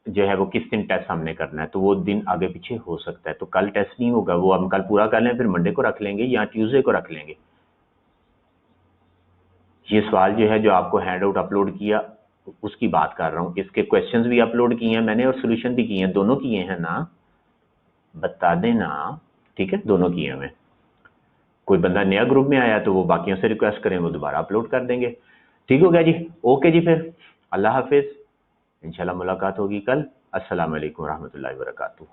जो है वो किस दिन टेस्ट हमने करना है, तो वो दिन आगे पीछे हो सकता है, तो कल टेस्ट नहीं होगा, वो हम कल पूरा कर लें, फिर मंडे को रख लेंगे या ट्यूसडे को रख लेंगे। ये सवाल जो है जो आपको हैंड आउट अपलोड किया उसकी बात कर रहा हूँ, इसके क्वेश्चंस भी अपलोड किए हैं मैंने और सोल्यूशन भी किए हैं, दोनों किए हैं ना, बता देना, ठीक है, दोनों किए हैं। कोई बंदा नया ग्रुप में आया तो वो बाकियों से रिक्वेस्ट करें, वो दोबारा अपलोड कर देंगे। ठीक हो गया जी, ओके जी, फिर अल्लाह हाफिज, इंशाल्लाह मुलाकात होगी कल। अस्सलाम वालेकुम रहमतुल्लाहि व बरकातुहू।